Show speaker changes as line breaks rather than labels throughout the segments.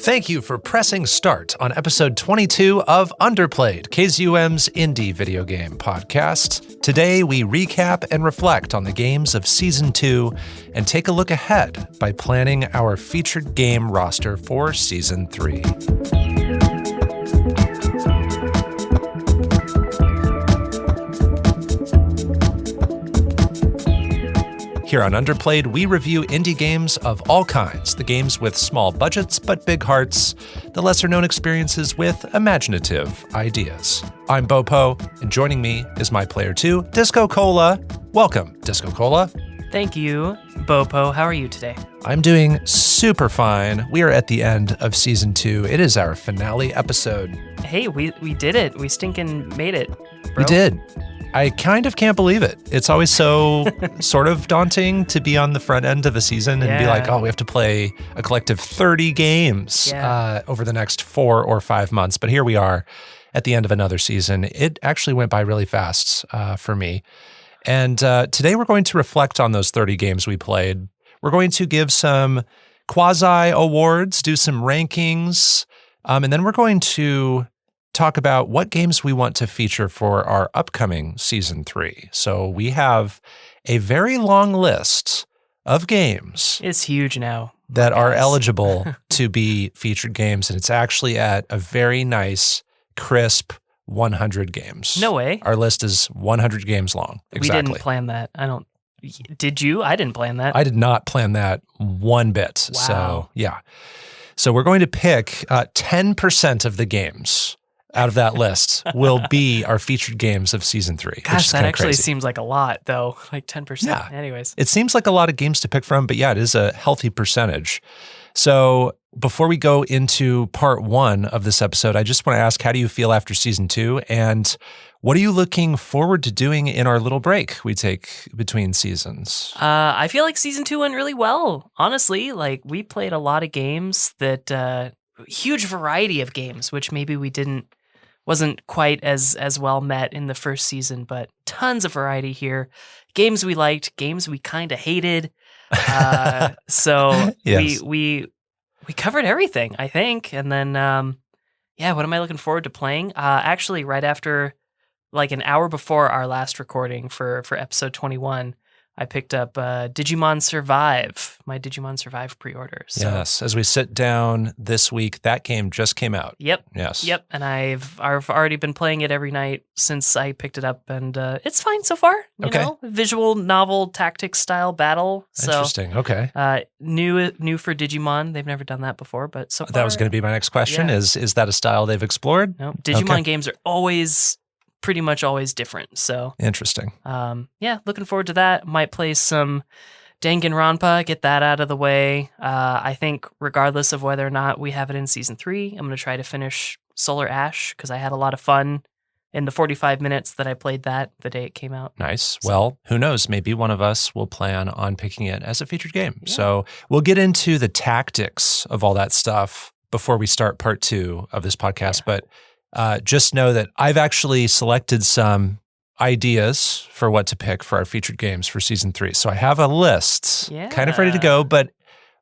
Thank you for pressing start on episode 22 of Underplayed, KZUM's indie video game podcast. Today, we recap and reflect on the games of Season 2 and take a look ahead by planning our featured game roster for Season 3. Here on Underplayed, we review indie games of all kinds, the games with small budgets but big hearts, the lesser-known experiences with imaginative ideas. I'm Bopo, and joining me is my player 2, DiscoCola. Welcome, DiscoCola.
Thank you, Bopo. How are you today?
I'm doing super fine. We are at the end of Season 2. It is our finale episode.
Hey, we did it. We stinking made it, bro.
We did. I kind of can't believe it. It's always so sort of daunting to be on the front end of a season and be like, oh, we have to play a collective 30 games over the next 4 or 5 months. But here we are at the end of another season. It actually went by really fast for me. And today we're going to reflect on those 30 games we played. We're going to give some quasi-awards, do some rankings, and then we're going to talk about what games we want to feature for our upcoming Season 3. So we have a very long list of games.
It's huge now.
That are eligible to be featured games, and it's actually at a very nice, crisp 100 games.
No way.
Our list is 100 games long. Exactly.
We didn't plan that. Did you? I didn't plan that.
I did not plan that one bit.
Wow.
So, yeah. So we're going to pick 10% of the games out of that list will be our featured games of Season 3.
Gosh, that actually
crazy.
Seems like a lot, though. Like 10%.
Yeah.
Anyways.
It seems like a lot of games to pick from, but yeah, it is a healthy percentage. So before we go into part 1 of this episode, I just want to ask, how do you feel after Season 2? And what are you looking forward to doing in our little break we take between seasons?
I feel like Season 2 went really well. Honestly, like we played a lot of games that, huge variety of games, which maybe wasn't quite as well met in the first season, but tons of variety here. Games we liked, games we kind of hated. So
yes.
we covered everything, I think. And then, what am I looking forward to playing? Actually, right after, like an hour before our last recording for episode 21, I picked up Digimon Survive, my Digimon Survive pre-order. So.
Yes, as we sit down this week, that game just came out.
Yep.
Yes.
Yep. And I've already been playing it every night since I picked it up, and it's fine so far. You know? Visual novel tactics style battle. So,
interesting. Okay.
New for Digimon. They've never done that before, but so far.
That was going to be my next question.
Yeah.
Is that a style they've explored?
No. Digimon games are pretty much always different. So
interesting.
Looking forward to that. Might play some Danganronpa, get that out of the way. I think regardless of whether or not we have it in Season 3, I'm going to try to finish Solar Ash because I had a lot of fun in the 45 minutes that I played that the day it came out.
Nice. So, well, who knows? Maybe one of us will plan on picking it as a featured game. Yeah. So we'll get into the tactics of all that stuff before we start part 2 of this podcast. Yeah. But just know that I've actually selected some ideas for what to pick for our featured games for Season 3. So I have a list kind of ready to go, but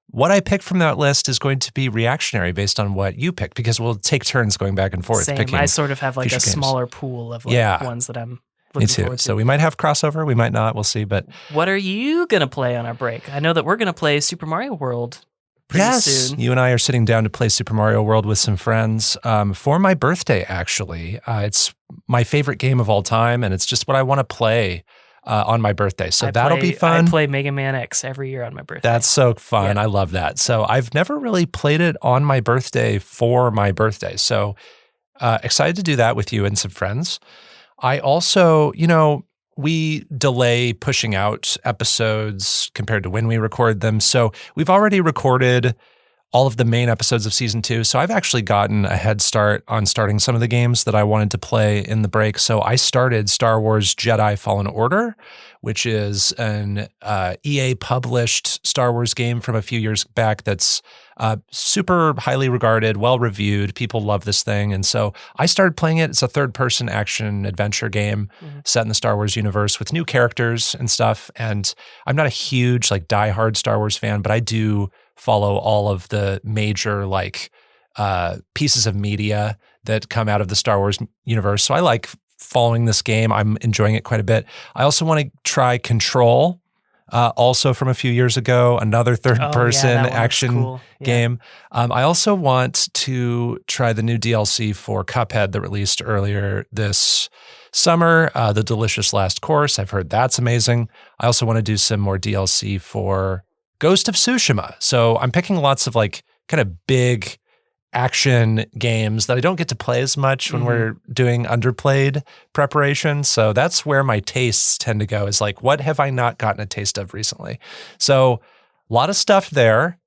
what I pick from that list is going to be reactionary based on what you pick, because we'll take turns going back and forth.
Same.
Picking
I sort of have like a smaller pool of ones that I'm looking forward to.
So we might have crossover, we might not, we'll see. But
what are you going to play on our break? I know that we're going to play Super Mario World pretty soon.
You and I are sitting down to play Super Mario World with some friends for my birthday, actually. It's my favorite game of all time, and it's just what I want to play on my birthday. So that'll be fun.
I play Mega Man X every year on my birthday.
That's so fun. Yeah. I love that. So I've never really played it on my birthday for my birthday. So excited to do that with you and some friends. I also, we delay pushing out episodes compared to when we record them. So we've already recorded all of the main episodes of Season 2. So I've actually gotten a head start on starting some of the games that I wanted to play in the break. So I started Star Wars Jedi Fallen Order, which is an EA-published Star Wars game from a few years back that's super highly regarded, well-reviewed. People love this thing. And so I started playing it. It's a third-person action-adventure game set in the Star Wars universe with new characters and stuff. And I'm not a huge, diehard Star Wars fan, but I do follow all of the major, pieces of media that come out of the Star Wars universe. So I like following this game. I'm enjoying it quite a bit. I also want to try Control, also from a few years ago, another third-person
that one looks
action
cool. Yeah.
game. I also want to try the new DLC for Cuphead that released earlier this summer, The Delicious Last Course. I've heard that's amazing. I also want to do some more DLC for Ghost of Tsushima. So I'm picking lots of like kind of big action games that I don't get to play as much when we're doing Underplayed preparation. So that's where my tastes tend to go, is like, what have I not gotten a taste of recently? So a lot of stuff there.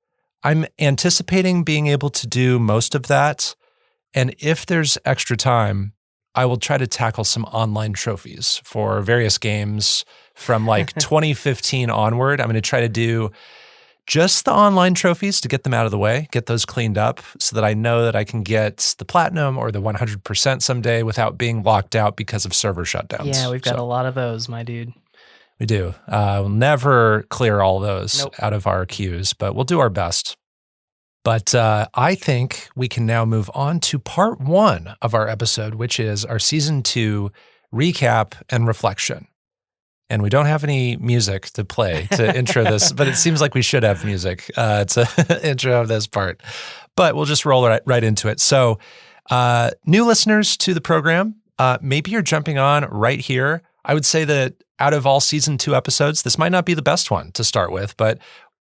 I'm anticipating being able to do most of that. And if there's extra time, I will try to tackle some online trophies for various games from like 2015 onward. I'm going to try to do just the online trophies to get them out of the way, get those cleaned up so that I know that I can get the platinum or the 100% someday without being locked out because of server shutdowns.
Yeah, we've got a lot of those, my dude.
We do. We'll never clear all those
Nope.
out of our queues, but we'll do our best. But I think we can now move on to part 1 of our episode, which is our season 2 recap and reflection. And we don't have any music to play to intro this, but it seems like we should have music to intro this part. But we'll just roll right into it. So new listeners to the program, maybe you're jumping on right here. I would say that out of all season 2 episodes, this might not be the best one to start with, but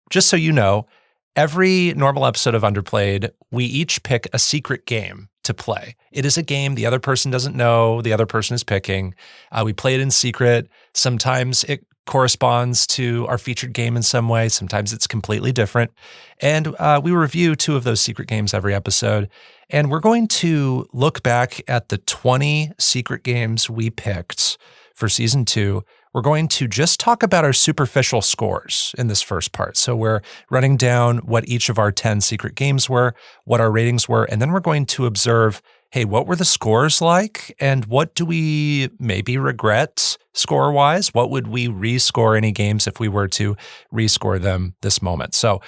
just so you know, every normal episode of Underplayed, we each pick a secret game to play. It is a game the other person doesn't know, the other person is picking. We play it in secret. Sometimes it corresponds to our featured game in some way. Sometimes it's completely different. And we review 2 of those secret games every episode. And we're going to look back at the 20 secret games we picked for season 2. We're going to just talk about our superficial scores in this first part. So we're running down what each of our 10 secret games were, what our ratings were, and then we're going to observe, hey, what were the scores like? And what do we maybe regret score-wise? What would we rescore any games if we were to rescore them this moment? So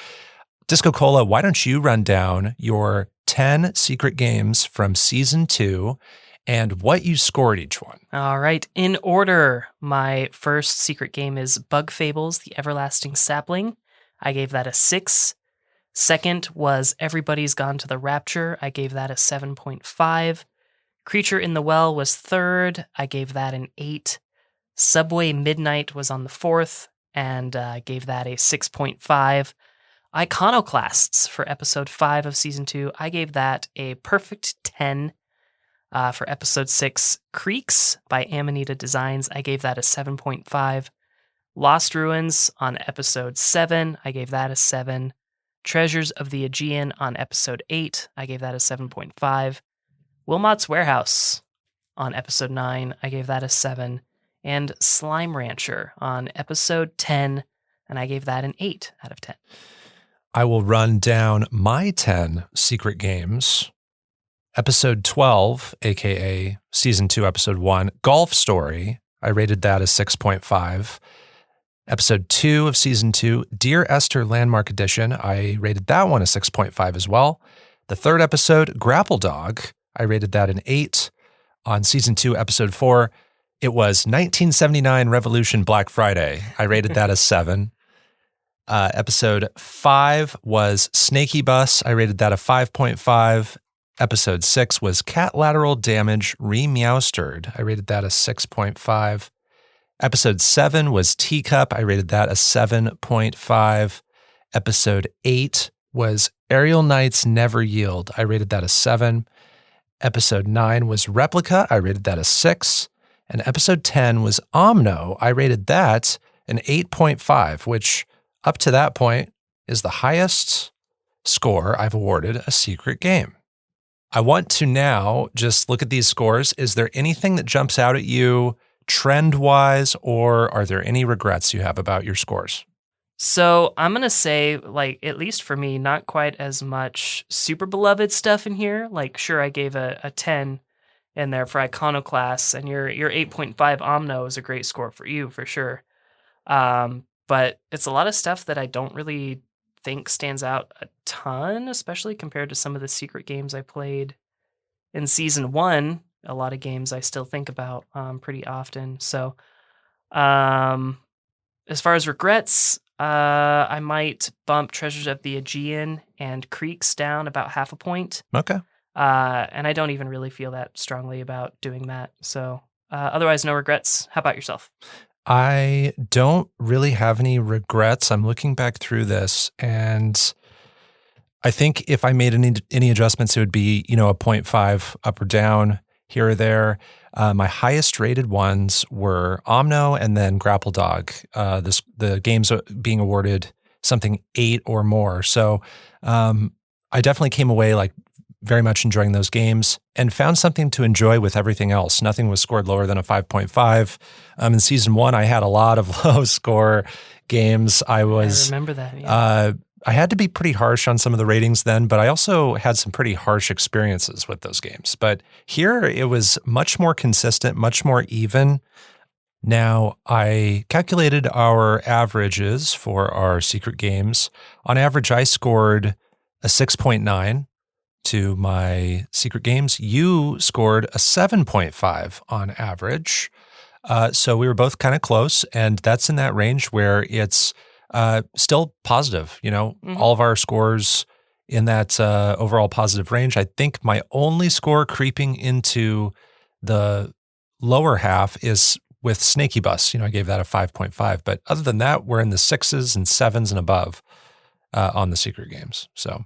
DiscoCola, why don't you run down your 10 secret games from season 2 and what you scored each one.
All right. In order, my first secret game is Bug Fables, The Everlasting Sapling. I gave that a 6. Second was Everybody's Gone to the Rapture. I gave that a 7.5. Creature in the Well was third. I gave that an 8. Subway Midnight was on the fourth, and I gave that a 6.5. Iconoclasts for episode 5 of season 2. I gave that a perfect 10. For episode 6, Creeks by Amanita Designs, I gave that a 7.5. Lost Ruins on episode 7, I gave that a 7. Treasures of the Aegean on episode 8, I gave that a 7.5. Wilmot's Warehouse on episode 9, I gave that a 7. And Slime Rancher on episode 10, and I gave that an 8 out of 10.
I will run down my 10 secret games. Episode 12, aka season 2, episode 1, Golf Story. I rated that a 6.5. Episode 2 of season 2, Dear Esther Landmark Edition. I rated that one a 6.5 as well. The third episode, Grapple Dog. I rated that an 8. On season 2, episode 4, it was 1979 Revolution Black Friday. I rated that a 7. Episode 5 was Snaky Bus. I rated that a 5.5. Episode 6 was Cat Lateral Damage Re-Meowstered. I rated that a 6.5. Episode 7 was Teacup. I rated that a 7.5. Episode 8 was Aerial Knights Never Yield. I rated that a 7. Episode 9 was Replica. I rated that a 6. And episode 10 was Omno. I rated that an 8.5, which up to that point is the highest score I've awarded a secret game. I want to now just look at these scores. Is there anything that jumps out at you trend-wise, or are there any regrets you have about your scores?
So I'm going to say, like, at least for me, not quite as much super beloved stuff in here. Like, sure, I gave a 10 in there for Iconoclasts, and your 8.5 Omno is a great score for you, for sure. But it's a lot of stuff that I don't really think stands out a ton, especially compared to some of the secret games I played in season 1. A lot of games I still think about pretty often. So, um, as far as regrets, I might bump Treasures of the Aegean and Creeks down about half a point.
Okay.
And I don't even really feel that strongly about doing that. So, otherwise, no regrets. How about yourself?
I don't really have any regrets. I'm looking back through this, and I think if I made any adjustments, it would be, a point 0.5 up or down here or there. My highest rated ones were Omno and then Grapple Dog. The games are being awarded something 8 or more. So I definitely came away like very much enjoying those games and found something to enjoy with everything else. Nothing was scored lower than a 5.5. In season 1, I had a lot of low score games. I
remember that. Yeah.
I had to be pretty harsh on some of the ratings then, but I also had some pretty harsh experiences with those games. But here it was much more consistent, much more even. Now, I calculated our averages for our secret games. On average, I scored a 6.9 to my secret games. You scored a 7.5 on average. So we were both kind of close, and that's in that range where it's still positive. All of our scores in that overall positive range. I think my only score creeping into the lower half is with Snaky Bus. I gave that a 5.5. But other than that, we're in the 6s and 7s and above on the secret games. So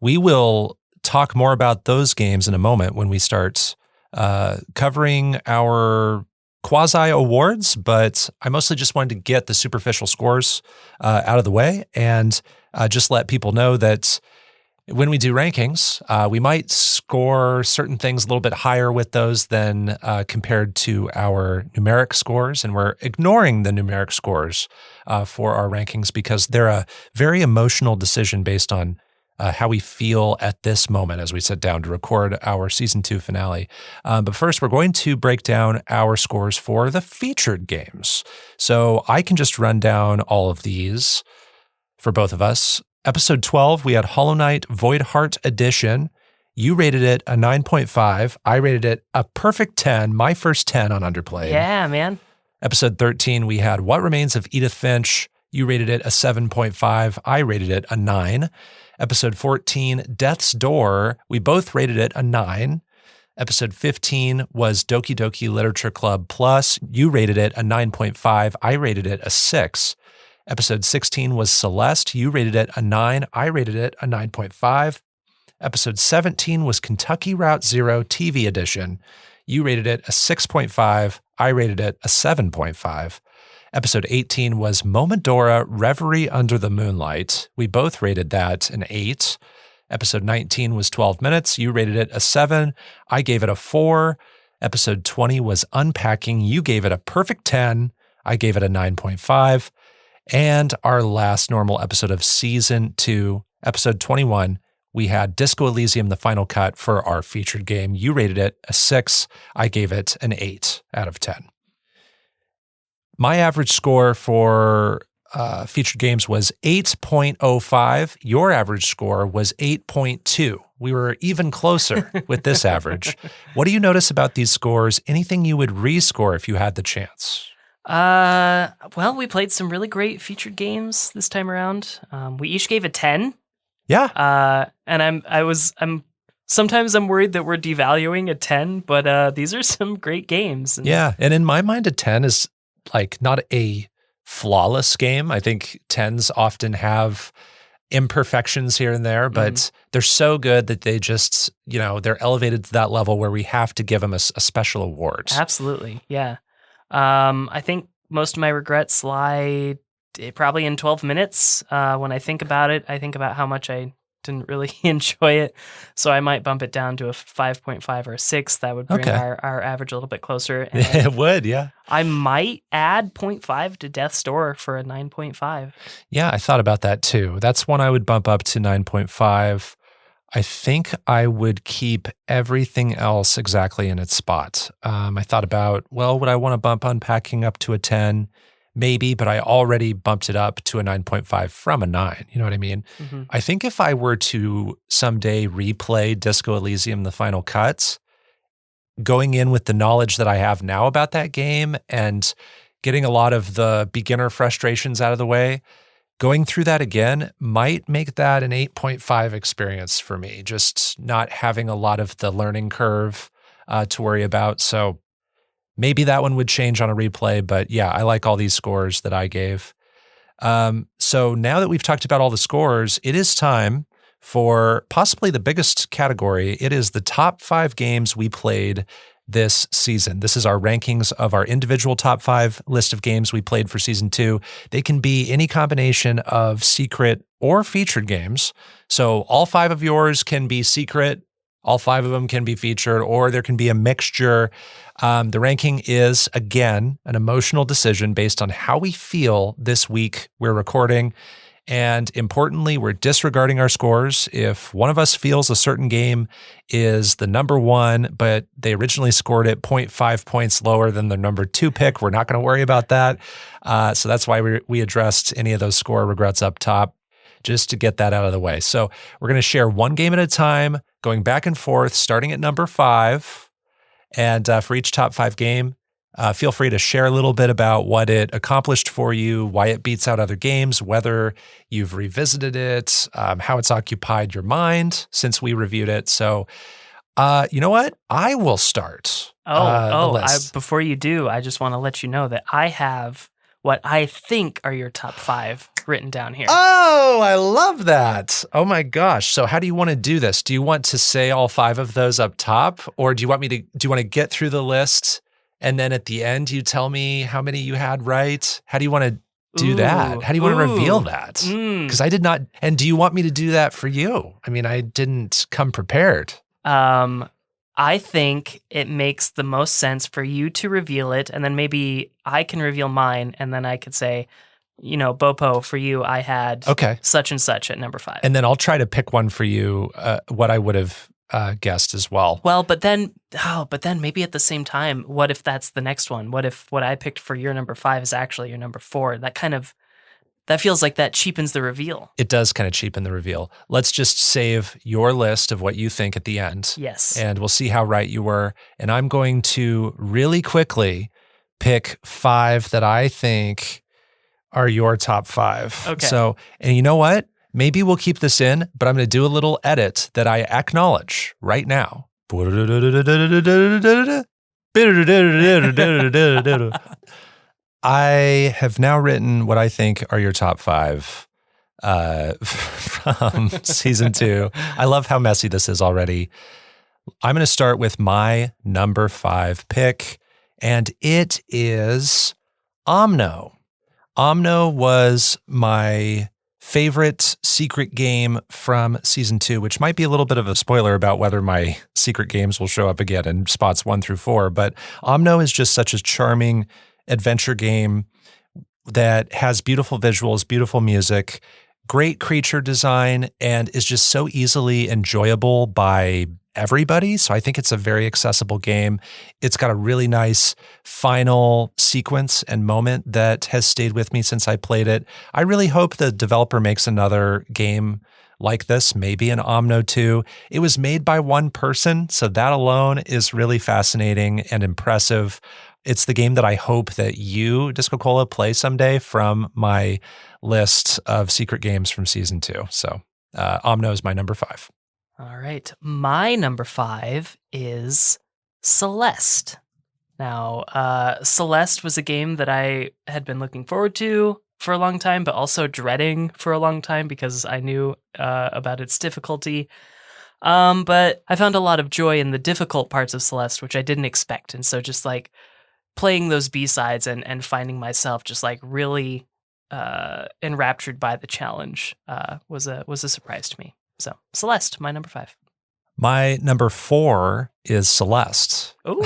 we will talk more about those games in a moment when we start covering our quasi-awards, but I mostly just wanted to get the superficial scores out of the way and just let people know that when we do rankings, we might score certain things a little bit higher with those than compared to our numeric scores, and we're ignoring the numeric scores for our rankings because they're a very emotional decision based on how we feel at this moment as we sit down to record our season 2 finale. But first, we're going to break down our scores for the featured games. So I can just run down all of these for both of us. Episode 12, we had Hollow Knight Void Heart Edition. You rated it a 9.5. I rated it a perfect 10, my first 10 on Underplayed.
Yeah, man.
Episode 13, we had What Remains of Edith Finch. You rated it a 7.5. I rated it a 9. Episode 14, Death's Door, we both rated it a 9. Episode 15 was Doki Doki Literature Club Plus. You rated it a 9.5. I rated it a 6. Episode 16 was Celeste. You rated it a 9. I rated it a 9.5. Episode 17 was Kentucky Route Zero TV Edition. You rated it a 6.5. I rated it a 7.5. Episode 18 was Momodora Reverie Under the Moonlight. We both rated that an 8. Episode 19 was 12 Minutes. You rated it a 7. I gave it a 4. Episode 20 was Unpacking. You gave it a perfect 10. I gave it a 9.5. And our last normal episode of season 2, episode 21, we had Disco Elysium, the final cut for our featured game. You rated it a 6. I gave it an 8 out of 10. My average score for featured games was 8.05. Your average score was 8.2. We were even closer with this average. What do you notice about these scores? Anything you would rescore if you had the chance?
Well, we played some really great featured games this time around. We each gave a 10.
Yeah.
And I'm sometimes I'm worried that we're devaluing a 10, but these are some great games.
Yeah. And in my mind, a 10 is like not a flawless game. I think 10s often have imperfections here and there, but they're so good that they just, they're elevated to that level where we have to give them a special award.
Absolutely. Yeah. I think most of my regrets lie probably in 12 minutes. When I think about it, I think about how much I didn't really enjoy it. So I might bump it down to a 5.5 or a 6. That would bring our average a little bit closer. And
it would, yeah.
I might add 0.5 to Death's Door for a 9.5.
Yeah, I thought about that too. That's one I would bump up to 9.5. I think I would keep everything else exactly in its spot. I thought about, would I want to bump Unpacking up to a 10? maybe, but I already bumped it up to a 9.5 from a 9. You know what I mean?
Mm-hmm.
I think if I were to someday replay Disco Elysium, the final cut, going in with the knowledge that I have now about that game and getting a lot of the beginner frustrations out of the way, going through that again might make that an 8.5 experience for me, just not having a lot of the learning curve to worry about. So maybe that one would change on a replay, but yeah, I like all these scores that I gave. So now that we've talked about all the scores, it is time for possibly the biggest category. It is the top 5 games we played this season. This is our rankings of our individual top 5 list of games we played for season 2. They can be any combination of secret or featured games. So all 5 of yours can be secret. All 5 of them can be featured, or there can be a mixture. The ranking is, again, an emotional decision based on how we feel this week we're recording. And importantly, we're disregarding our scores. If one of us feels a certain game is the number 1, but they originally scored it 0.5 points lower than the number 2 pick, we're not going to worry about that. So that's why we addressed any of those score regrets up top, just to get that out of the way. So we're going to share one game at a time, going back and forth, starting at number 5. And for each top 5 game, feel free to share a little bit about what it accomplished for you, why it beats out other games, whether you've revisited it, how it's occupied your mind since we reviewed it. So, you know what? I will start. The list.
Before you do, I just want to let you know that I have what I think are your top 5 written down here.
Oh, I love that. Oh my gosh. So how do you want to do this? Do you want to say all 5 of those up top, or do you want to get through the list and then at the end you tell me how many you had right? How do you want to do that? How do you want to reveal that? Because I did not. And do you want me to do that for you? I mean, I didn't come prepared.
I think it makes the most sense for you to reveal it, and then maybe I can reveal mine, and then I could say, Bopo, for you, I had such and such at number 5.
And then I'll try to pick one for you, what I would have guessed as well.
Well, but then maybe at the same time, what if that's the next one? What if what I picked for your number 5 is actually your number 4? That feels like that cheapens the reveal.
It does kind of cheapen the reveal. Let's just save your list of what you think at the end.
Yes.
And we'll see how right you were. And I'm going to really quickly pick 5 that I think are your top 5.
Okay.
So, and you know what? Maybe we'll keep this in, but I'm going to do a little edit that I acknowledge right now. I have now written what I think are your top 5 from season 2. I love how messy this is already. I'm going to start with my number 5 pick, and it is Omno. Omno was my favorite secret game from season 2, which might be a little bit of a spoiler about whether my secret games will show up again in spots 1 through 4. But Omno is just such a charming adventure game that has beautiful visuals, beautiful music, great creature design, and is just so easily enjoyable by everybody. So I think it's a very accessible game. It's got a really nice final sequence and moment that has stayed with me since I played it. I really hope the developer makes another game like this, maybe an Omno 2. It was made by one person, so that alone is really fascinating and impressive. It's the game that I hope that you, DiscoCola, play someday from my list of secret games from season 2. So Omno is my number 5.
All right. My number 5 is Celeste. Now, Celeste was a game that I had been looking forward to for a long time, but also dreading for a long time because I knew about its difficulty. But I found a lot of joy in the difficult parts of Celeste, which I didn't expect. And so just like playing those B-sides and finding myself just like really enraptured by the challenge was a surprise to me. So Celeste, my number 5.
My number 4 is Celeste.
Ooh.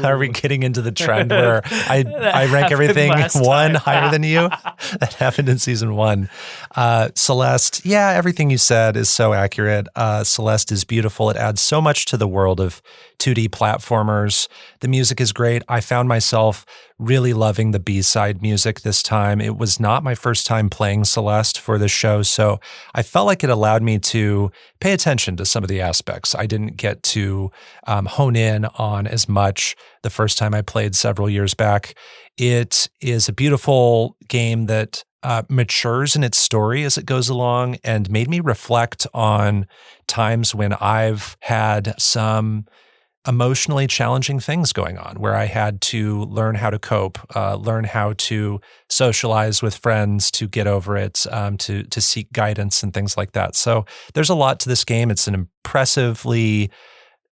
Are we getting into the trend where I rank
happened
everything
last
one
time.
higher than you? That happened in season 1. Celeste, yeah, everything you said is so accurate. Celeste is beautiful. It adds so much to the world of 2D platformers. The music is great. I found myself really loving the B-side music this time. It was not my first time playing Celeste for this show, so I felt like it allowed me to pay attention to some of the aspects I didn't get to hone in on as much the first time I played several years back. It is a beautiful game that matures in its story as it goes along and made me reflect on times when I've had some emotionally challenging things going on where I had to learn how to cope, learn how to socialize with friends to get over it, to seek guidance and things like that. So there's a lot to this game. It's an impressively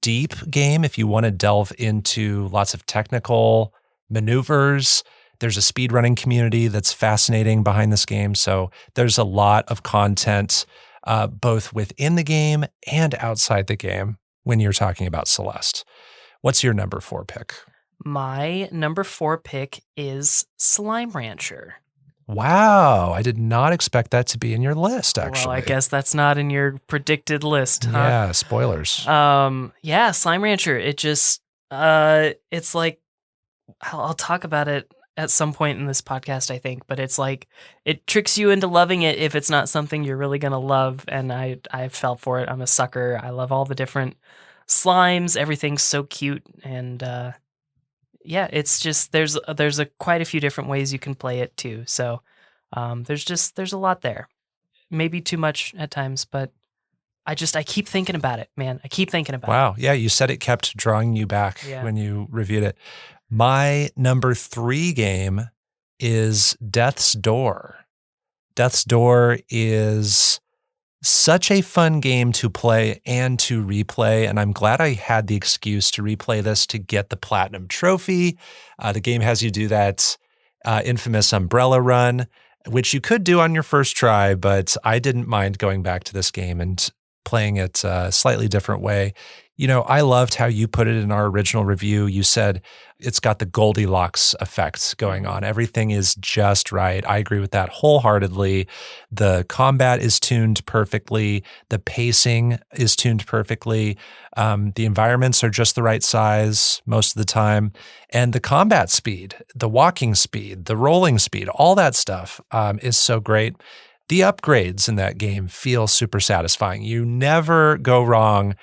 deep game if you want to delve into lots of technical maneuvers. There's a speedrunning community that's fascinating behind this game. So there's a lot of content both within the game and outside the game when you're talking about Celeste. What's your number 4 pick?
My number 4 pick is Slime Rancher.
Wow, I did not expect that to be in your list, actually.
Well, I guess that's not in your predicted list, huh?
Yeah, spoilers.
Yeah, Slime Rancher. It just, it's like, I'll talk about it at some point in this podcast, I think, but it's like, it tricks you into loving it if it's not something you're really going to love, and I fell for it. I'm a sucker. I love all the different slimes. Everything's so cute, and yeah, it's just, there's quite a few different ways you can play it too, so there's a lot there. Maybe too much at times, but I keep thinking about it, man. I keep thinking about it.
Wow. Yeah, you said it kept drawing you back when you reviewed it. My number 3 game is Death's Door. Death's Door is such a fun game to play and to replay, and I'm glad I had the excuse to replay this to get the Platinum Trophy. The game has you do that infamous umbrella run, which you could do on your first try, but I didn't mind going back to this game and playing it a slightly different way. You know, I loved how you put it in our original review. You said it's got the Goldilocks effect going on. Everything is just right. I agree with that wholeheartedly. The combat is tuned perfectly. The pacing is tuned perfectly. The environments are just the right size most of the time. And the combat speed, the walking speed, the rolling speed, all that stuff is so great. The upgrades in that game feel super satisfying. You never go wrong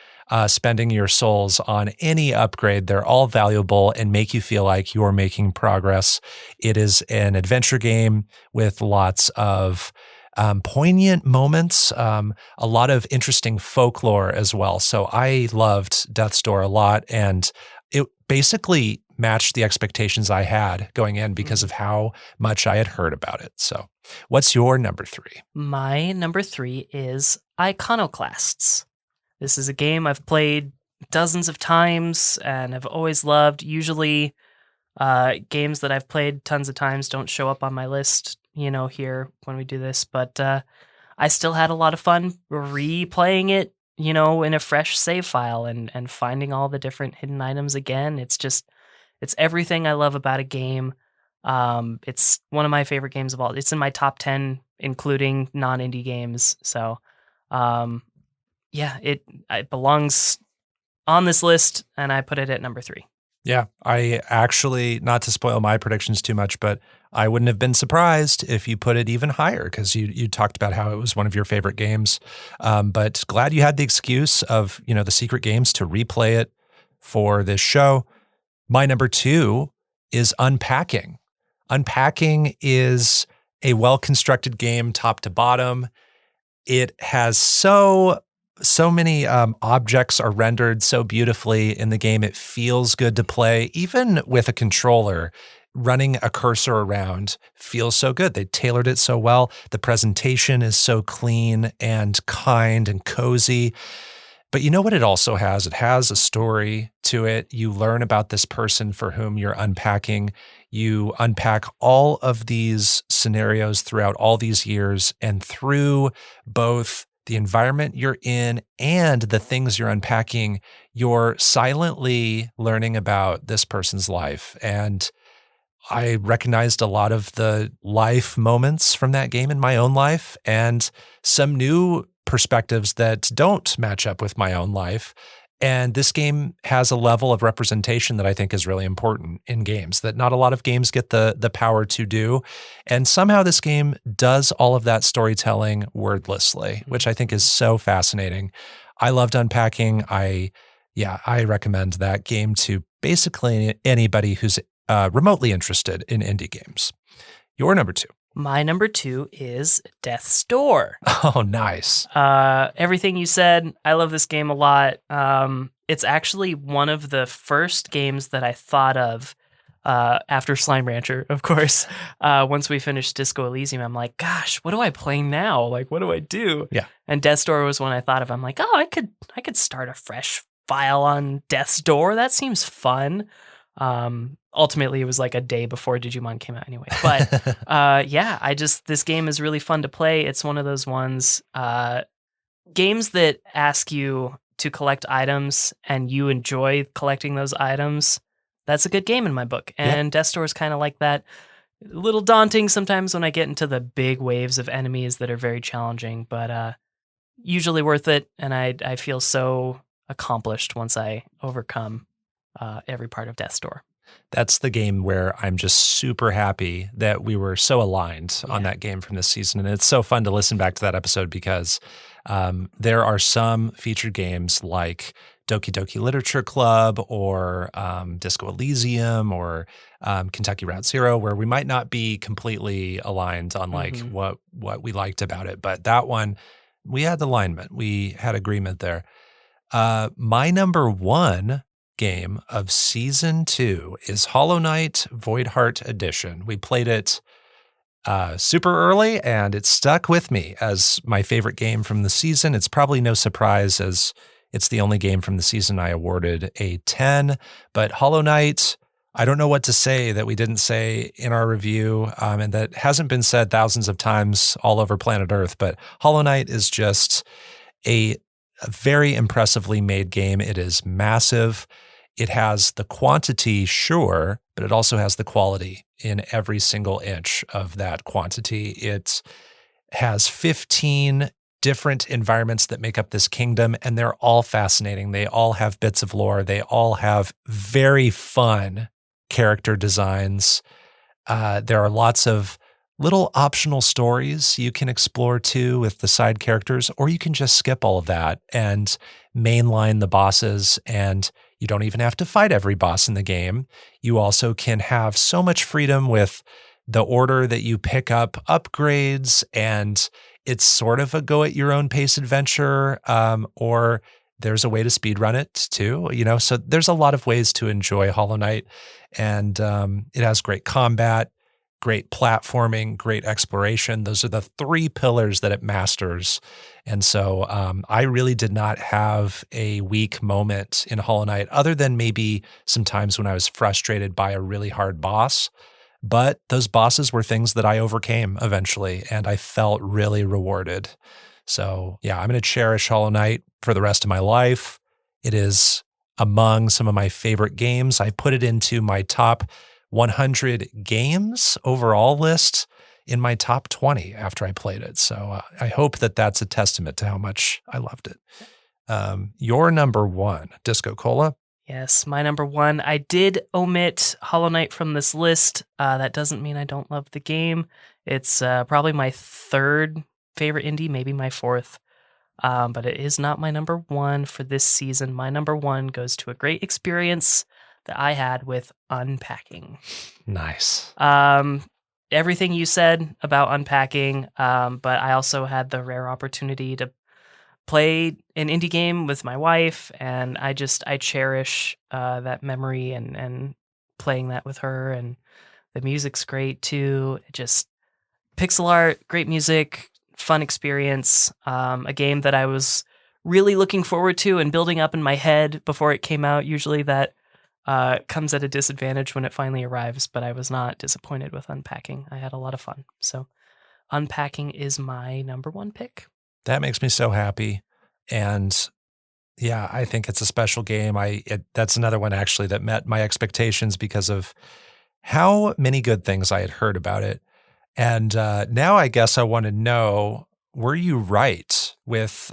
spending your souls on any upgrade. They're all valuable and make you feel like you're making progress. It is an adventure game with lots of poignant moments, a lot of interesting folklore as well. So I loved Death's Door a lot, and it basically matched the expectations I had going in because of how much I had heard about it. So what's your number 3?
My number 3 is Iconoclasts. This is a game I've played dozens of times and I've always loved. Usually games that I've played tons of times don't show up on my list, here when we do this, but I still had a lot of fun replaying it, in a fresh save file and finding all the different hidden items again. It's everything I love about a game. It's one of my favorite games of all. It's in my top 10, including non-indie games. So, yeah, it belongs on this list, and I put it at number 3.
Yeah, I actually, not to spoil my predictions too much, but I wouldn't have been surprised if you put it even higher because you talked about how it was one of your favorite games. But glad you had the excuse of, the secret games to replay it for this show. My number 2 is Unpacking. Unpacking is a well-constructed game top to bottom. It has so many objects are rendered so beautifully in the game. It feels good to play. Even with a controller, running a cursor around feels so good. They tailored it so well. The presentation is so clean and kind and cozy. But you know what it also has? It has a story to it. You learn about this person for whom you're unpacking. You unpack all of these scenarios throughout all these years, and through both the environment you're in, and the things you're unpacking, you're silently learning about this person's life. And I recognized a lot of the life moments from that game in my own life and some new perspectives that don't match up with my own life. And this game has a level of representation that I think is really important in games that not a lot of games get the power to do. And somehow this game does all of that storytelling wordlessly, which I think is so fascinating. I loved unpacking. I recommend that game to basically anybody who's remotely interested in indie games. Your number two.
My number 2 is Death's Door.
Oh, nice.
Everything you said, I love this game a lot. It's actually one of the first games that I thought of after Slime Rancher, of course. Once we finished Disco Elysium, I'm like, gosh, what do I play now? Like, what do I do?
Yeah.
And Death's Door was one I thought of. I'm like, oh, I could start a fresh file on Death's Door. That seems fun. Ultimately, it was like a day before Digimon came out anyway. But this game is really fun to play. It's one of those ones, games that ask you to collect items and you enjoy collecting those items. That's a good game in my book. And Death's Door is kind of like that. A little daunting sometimes when I get into the big waves of enemies that are very challenging, but usually worth it. And I feel so accomplished once I overcome every part of Death's Door.
That's the game where I'm just super happy that we were so aligned on that game from this season. And it's so fun to listen back to that episode because there are some featured games like Doki Doki Literature Club or Disco Elysium or Kentucky Route Zero where we might not be completely aligned on like what we liked about it. But that one, we had alignment. We had agreement there. My number one game of season 2 is Hollow Knight Void Heart Edition. We played it super early and it stuck with me as my favorite game from the season. It's probably no surprise as it's the only game from the season I awarded a 10, but Hollow Knight, I don't know what to say that we didn't say in our review and that hasn't been said thousands of times all over planet Earth, but Hollow Knight is just a very impressively made game. It is massive. It has the quantity, sure, but it also has the quality in every single inch of that quantity. It has 15 different environments that make up this kingdom, and they're all fascinating. They all have bits of lore. They all have very fun character designs. There are lots of little optional stories you can explore too with the side characters, or you can just skip all of that and mainline the bosses, and you don't even have to fight every boss in the game. You also can have so much freedom with the order that you pick up upgrades, and it's sort of a go at your own pace adventure, or there's a way to speedrun it too, so there's a lot of ways to enjoy Hollow Knight, and it has great combat, great platforming, great exploration. Those are the 3 pillars that it masters. And so I really did not have a weak moment in Hollow Knight other than maybe some times when I was frustrated by a really hard boss. But those bosses were things that I overcame eventually, and I felt really rewarded. So yeah, I'm going to cherish Hollow Knight for the rest of my life. It is among some of my favorite games. I put it into my top 100 games overall list in my top 20 after I played it. So I hope that that's a testament to how much I loved it. Your number 1, DiscoCola.
Yes, my number 1. I did omit Hollow Knight from this list. That doesn't mean I don't love the game. It's probably my 3rd favorite indie, maybe my 4th. But it is not my number 1 for this season. My number 1 goes to a great experience that I had with unpacking.
Nice.
Everything you said about unpacking, but I also had the rare opportunity to play an indie game with my wife, and I cherish that memory and playing that with her, and the music's great too. It just pixel art, great music, fun experience, a game that I was really looking forward to and building up in my head before it came out. Usually that comes at a disadvantage when it finally arrives, but I was not disappointed with unpacking. I had a lot of fun. So unpacking is my number 1 pick.
That makes me so happy. And yeah, I think it's a special game. That's another one actually that met my expectations because of how many good things I had heard about it. And now I guess I want to know, were you right with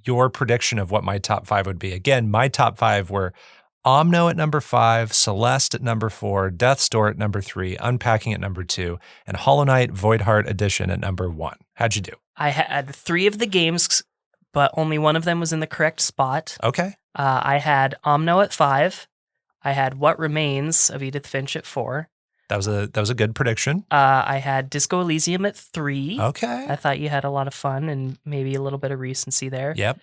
your prediction of what my top five would be? Again, my top five were Omno at number 5, Celeste at number 4, Death's Door at number 3, Unpacking at number 2, and Hollow Knight Voidheart Edition at number 1. How'd you do?
I had 3 of the games, but only one of them was in the correct spot.
Okay.
I had Omno at 5. I had What Remains of Edith Finch at 4.
That was a good prediction.
I had Disco Elysium at 3.
Okay.
I thought you had a lot of fun and maybe a little bit of recency there.
Yep.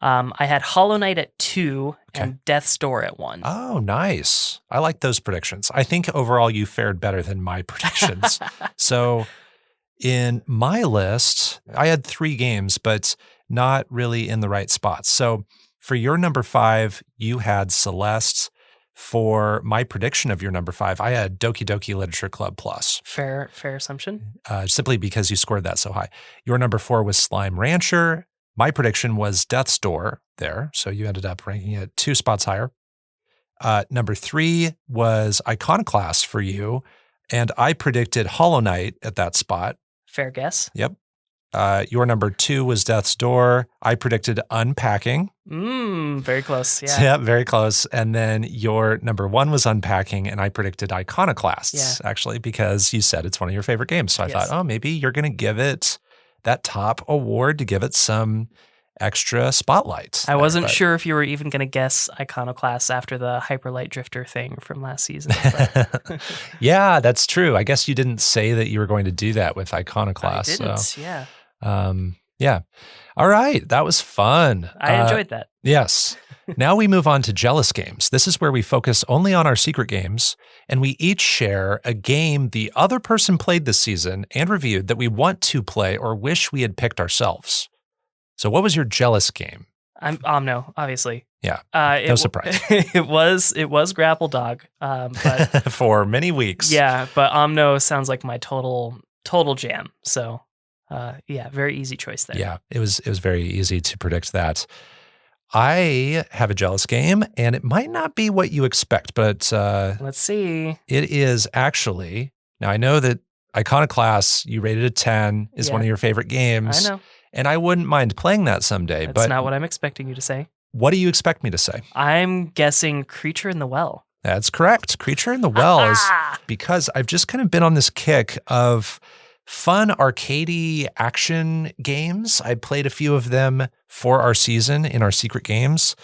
I had Hollow Knight at 2
Okay.
and Death's Door at 1.
Oh, nice. I like those predictions. I think overall you fared better than my predictions. So in my list, I had 3 games, but not really in the right spots. So for your number 5, you had Celeste. For my prediction of your number 5, I had Doki Doki Literature Club Plus.
Fair assumption.
Simply because you scored that so high. Your number 4 was Slime Rancher. My prediction was Death's Door there, so you ended up ranking it 2 spots higher. Number 3 was Iconoclast for you, and I predicted Hollow Knight at that spot.
Fair guess.
Yep. Your number 2 was Death's Door. I predicted Unpacking.
Very close. Yeah.
Yeah, very close. And then your number 1 was Unpacking, and I predicted Iconoclasts, actually, because you said it's one of your favorite games. So I thought, oh, maybe you're going to give it that top award to give it some extra spotlight.
I wasn't sure if you were even going to guess Iconoclasts after the Hyperlight Drifter thing from last season.
Yeah, that's true. I guess you didn't say that you were going to do that with Iconoclast.
I didn't,
so.
yeah.
Yeah. All right. That was fun.
I enjoyed that.
Yes. Now we move on to Jealous Games. This is where we focus only on our secret games, and we each share a game the other person played this season and reviewed that we want to play or wish we had picked ourselves. So what was your Jealous game?
I'm Omno, obviously.
Yeah. No surprise.
It was Grapple Dog. But
for many weeks.
Yeah, but Omno sounds like my total jam. So yeah, very easy choice there.
Yeah, it was very easy to predict that. I have a Jealous game, and it might not be what you expect, but
let's see.
It is actually, now I know that Iconoclasts, you rated a 10, is one of your favorite games.
I know.
And I wouldn't mind playing that someday.
That's not what I'm expecting you to say.
What do you expect me to say?
I'm guessing Creature in the Well.
That's correct. Creature in the Well is because I've just kind of been on this kick of fun arcadey action games. I played a few of them for our season in our secret games.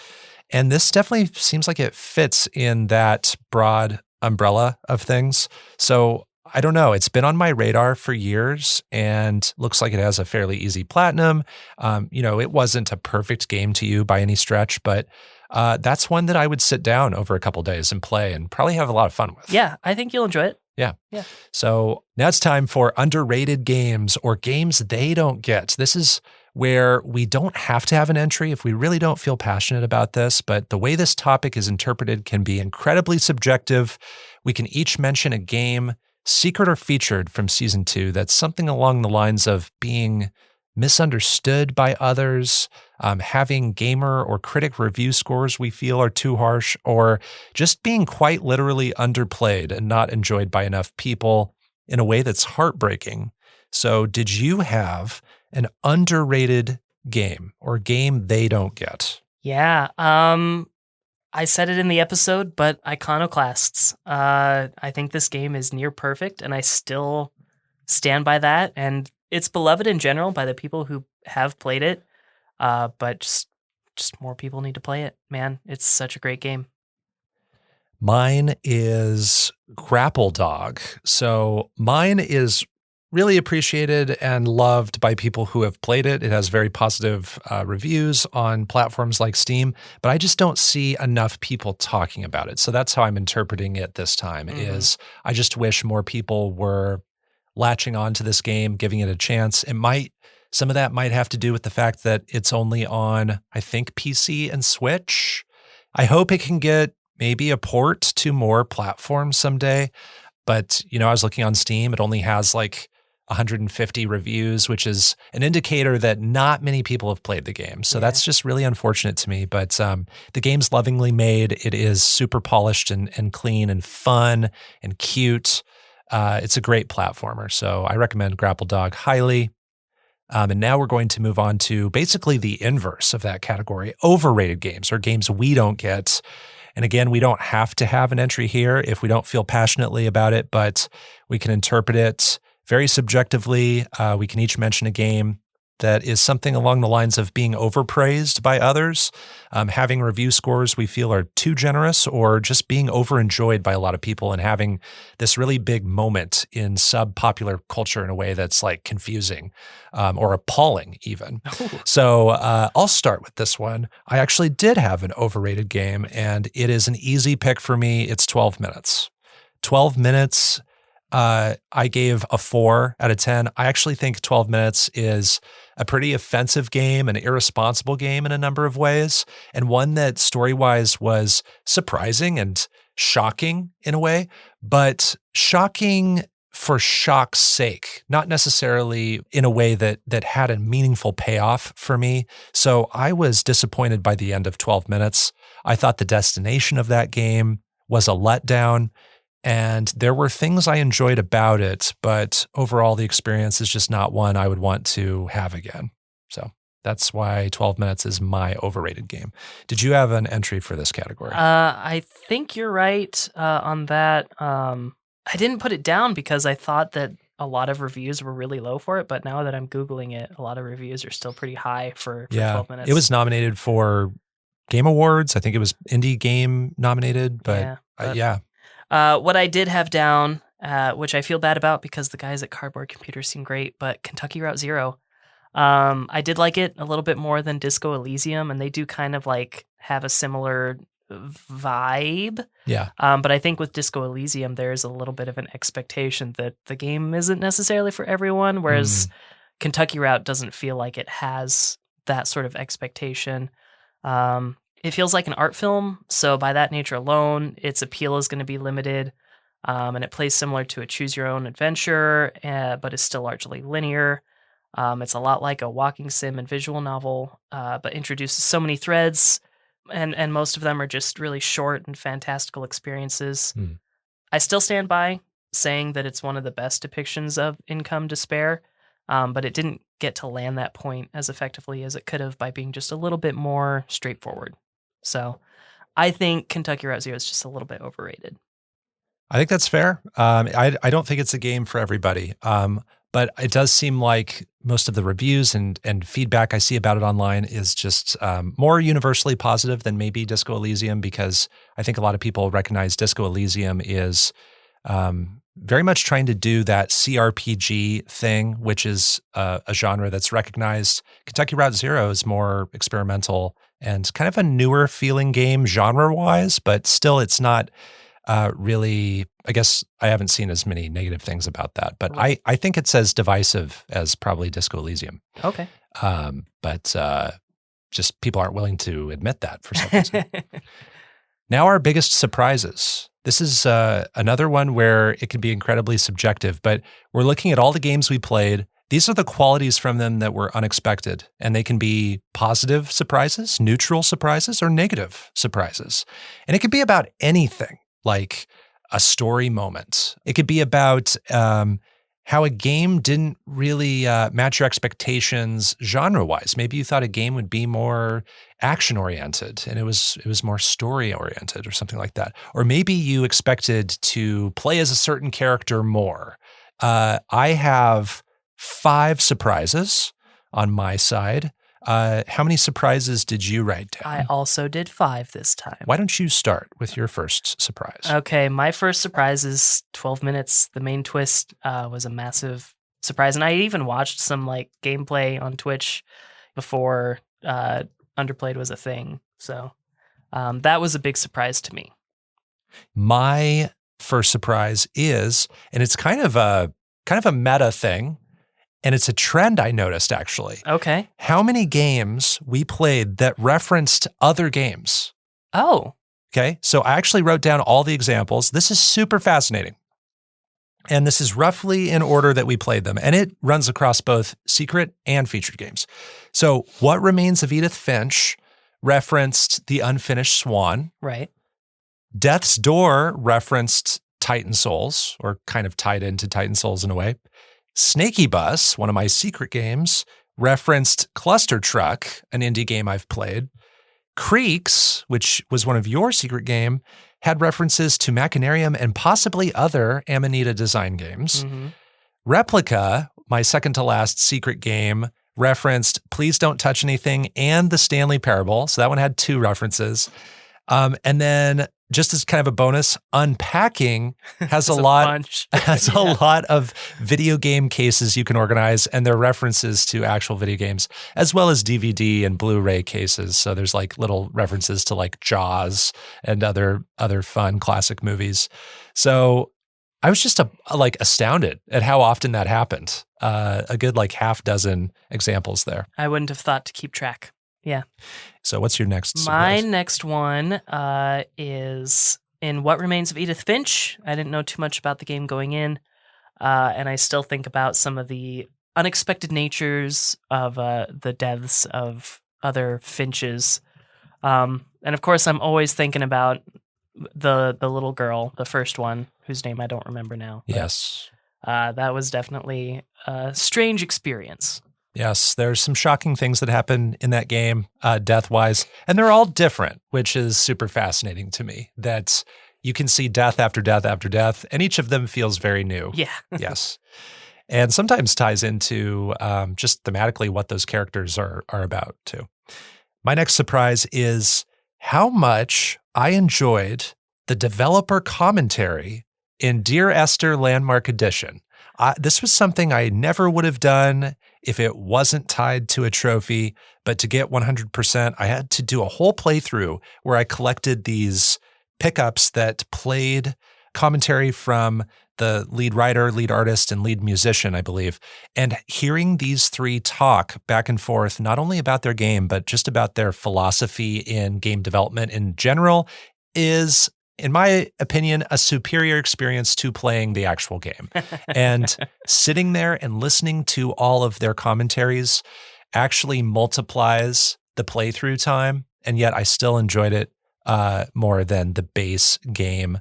And this definitely seems like it fits in that broad umbrella of things. So I don't know. It's been on my radar for years and looks like it has a fairly easy platinum. It wasn't a perfect game to you by any stretch, but that's one that I would sit down over a couple days and play and probably have a lot of fun with.
Yeah, I think you'll enjoy it.
Yeah.
Yeah.
So now it's time for underrated games or games they don't get. This is where we don't have to have an entry if we really don't feel passionate about this, but the way this topic is interpreted can be incredibly subjective. We can each mention a game, secret or featured, from season 2 that's something along the lines of being misunderstood by others, having gamer or critic review scores we feel are too harsh, or just being quite literally underplayed and not enjoyed by enough people in a way that's heartbreaking. So did you have an underrated game or game they don't get?
Yeah. I said it in the episode, but Iconoclasts. I think this game is near perfect, and I still stand by that. And it's beloved in general by the people who have played it, but just more people need to play it. Man, it's such a great game.
Mine is Grapple Dog. So mine is really appreciated and loved by people who have played it. It has very positive reviews on platforms like Steam, but I just don't see enough people talking about it. So that's how I'm interpreting it this time, is I just wish more people were latching on to this game, giving it a chance. Some of that might have to do with the fact that it's only on, I think, PC and Switch. I hope it can get maybe a port to more platforms someday. But, I was looking on Steam. It only has like 150 reviews, which is an indicator that not many people have played the game. So that's just really unfortunate to me. But the game's lovingly made. It is super polished and clean and fun and cute. It's a great platformer. So I recommend Grapple Dog highly. And now we're going to move on to basically the inverse of that category, overrated games or games we don't get. And again, we don't have to have an entry here if we don't feel passionately about it, but we can interpret it very subjectively. We can each mention a game that is something along the lines of being overpraised by others, having review scores we feel are too generous, or just being overenjoyed by a lot of people and having this really big moment in sub-popular culture in a way that's like confusing or appalling even. So I'll start with this one. I actually did have an overrated game, and it is an easy pick for me. It's 12 minutes. 12 minutes, I gave a 4 out of 10. I actually think 12 minutes is a pretty offensive game, an irresponsible game in a number of ways, and one that story-wise was surprising and shocking in a way, but shocking for shock's sake, not necessarily in a way that had a meaningful payoff for me. So I was disappointed by the end of 12 minutes. I thought the destination of that game was a letdown. And there were things I enjoyed about it, but overall the experience is just not one I would want to have again. So that's why 12 minutes is my overrated game. Did you have an entry for this category?
I think you're right on that. I didn't put it down because I thought that a lot of reviews were really low for it, but now that I'm Googling it, a lot of reviews are still pretty high for 12 minutes.
It was nominated for Game Awards. I think it was Indie Game nominated, but yeah.
What I did have down, which I feel bad about because the guys at Cardboard Computer seem great, but Kentucky Route Zero. I did like it a little bit more than Disco Elysium, and they do kind of like have a similar vibe.
Yeah.
But I think with Disco Elysium, there's a little bit of an expectation that the game isn't necessarily for everyone, whereas Kentucky Route doesn't feel like it has that sort of expectation. It feels like an art film, so by that nature alone, its appeal is going to be limited, and it plays similar to a choose-your-own-adventure, but is still largely linear. It's a lot like a walking sim and visual novel, but introduces so many threads, and most of them are just really short and fantastical experiences. I still stand by saying that it's one of the best depictions of income despair, but it didn't get to land that point as effectively as it could have by being just a little bit more straightforward. So I think Kentucky Route Zero is just a little bit overrated.
I think that's fair. I don't think it's a game for everybody, but it does seem like most of the reviews and feedback I see about it online is just more universally positive than maybe Disco Elysium, because I think a lot of people recognize Disco Elysium is very much trying to do that CRPG thing, which is a genre that's recognized. Kentucky Route Zero is more experimental and kind of a newer feeling game genre-wise, but still it's not really, I guess I haven't seen as many negative things about that, but right. I think it's as divisive as probably Disco Elysium.
Okay.
But just people aren't willing to admit that for some reason. Now our biggest surprises. This is another one where it can be incredibly subjective, but we're looking at all the games we played. These are the qualities from them that were unexpected, and they can be positive surprises, neutral surprises, or negative surprises. And it could be about anything, like a story moment. It could be about how a game didn't really match your expectations genre-wise. Maybe you thought a game would be more action-oriented, and it was more story-oriented or something like that. Or maybe you expected to play as a certain character more. I have 5 surprises on my side. How many surprises did you write down?
I also did 5 this time.
Why don't you start with your first surprise?
Okay, my first surprise is 12 minutes. The main twist was a massive surprise, and I even watched some like gameplay on Twitch before Underplayed was a thing. So that was a big surprise to me.
My first surprise is, and it's kind of a meta thing, and it's a trend I noticed actually.
Okay.
How many games we played that referenced other games.
Oh.
Okay. So I actually wrote down all the examples. This is super fascinating. And this is roughly in order that we played them. And it runs across both secret and featured games. So What Remains of Edith Finch referenced The Unfinished Swan.
Right.
Death's Door referenced Titan Souls, or kind of tied into Titan Souls in a way. Snaky Bus, one of my secret games, referenced Cluster Truck, an indie game I've played. Creeks, which was one of your secret game, had references to Machinarium and possibly other Amanita design games.
Mm-hmm.
Replica, my second to last secret game, referenced Please Don't Touch Anything and the Stanley Parable. So that one had 2 references. And then just as kind of a bonus, Unpacking has a lot of video game cases you can organize, and they're references to actual video games, as well as DVD and Blu-ray cases. So there's like little references to like Jaws and other fun classic movies. So I was just astounded at how often that happened. A good like half dozen examples there.
I wouldn't have thought to keep track. Yeah.
So what's your next
My
surprise?
next one is in What Remains of Edith Finch. I didn't know too much about the game going in, and I still think about some of the unexpected natures of the deaths of other Finches. And of course, I'm always thinking about the little girl, the first one, whose name I don't remember now.
Yes.
That was definitely a strange experience.
Yes, there's some shocking things that happen in that game, death-wise, and they're all different, which is super fascinating to me, that you can see death after death after death, and each of them feels very new.
Yeah.
Yes. And sometimes ties into just thematically what those characters are about, too. My next surprise is how much I enjoyed the developer commentary in Dear Esther Landmark Edition. This was something I never would have done if it wasn't tied to a trophy, but to get 100%, I had to do a whole playthrough where I collected these pickups that played commentary from the lead writer, lead artist, and lead musician, I believe. And hearing these 3 talk back and forth, not only about their game, but just about their philosophy in game development in general, is, in my opinion, a superior experience to playing the actual game. And sitting there and listening to all of their commentaries actually multiplies the playthrough time, and yet I still enjoyed it more than the base game.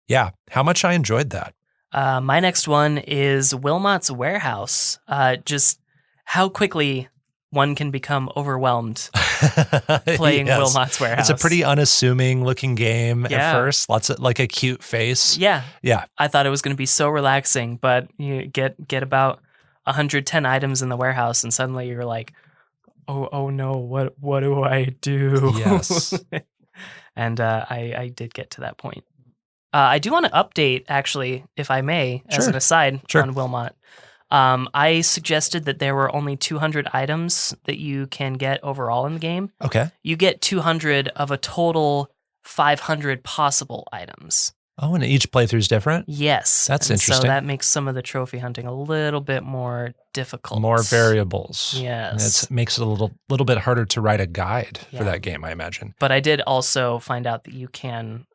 Yeah, how much I enjoyed that.
My next one is Wilmot's Warehouse. Just how quickly one can become overwhelmed playing
Yes.
Wilmot's Warehouse.
It's a pretty unassuming looking game
Yeah.
at first. Lots of like a cute face.
Yeah.
Yeah.
I thought it was going to be so relaxing, but you get about 110 items in the warehouse, and suddenly you're like, oh no, what do I do?
Yes.
And I did get to that point. I do want to update, actually, if I may, as
Sure.
an aside
Sure.
on Wilmot. I suggested that there were only 200 items that you can get overall in the game.
Okay.
You get 200 of a total 500 possible items.
Oh, and each playthrough is different?
Yes.
That's
and
interesting.
So that makes some of the trophy hunting a little bit more difficult.
More variables.
Yes.
It makes it a little bit harder to write a guide
Yeah.
for that game, I imagine.
But I did also find out that you can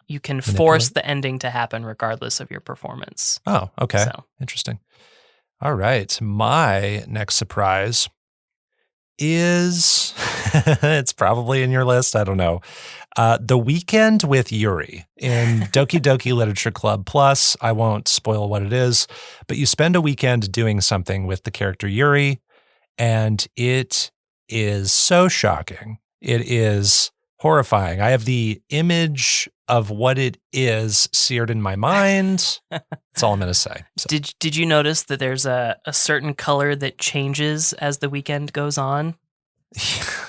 force the ending to happen regardless of your performance.
Oh, okay.
So.
Interesting. All right. My next surprise is, it's probably in your list, I don't know. The Weekend with Yuri in Doki Doki Literature Club Plus. I won't spoil what it is, but you spend a weekend doing something with the character Yuri, and it is so shocking. It is horrifying. I have the image of what it is seared in my mind. That's all I'm going to say. So.
Did you notice that there's a certain color that changes as the weekend goes on?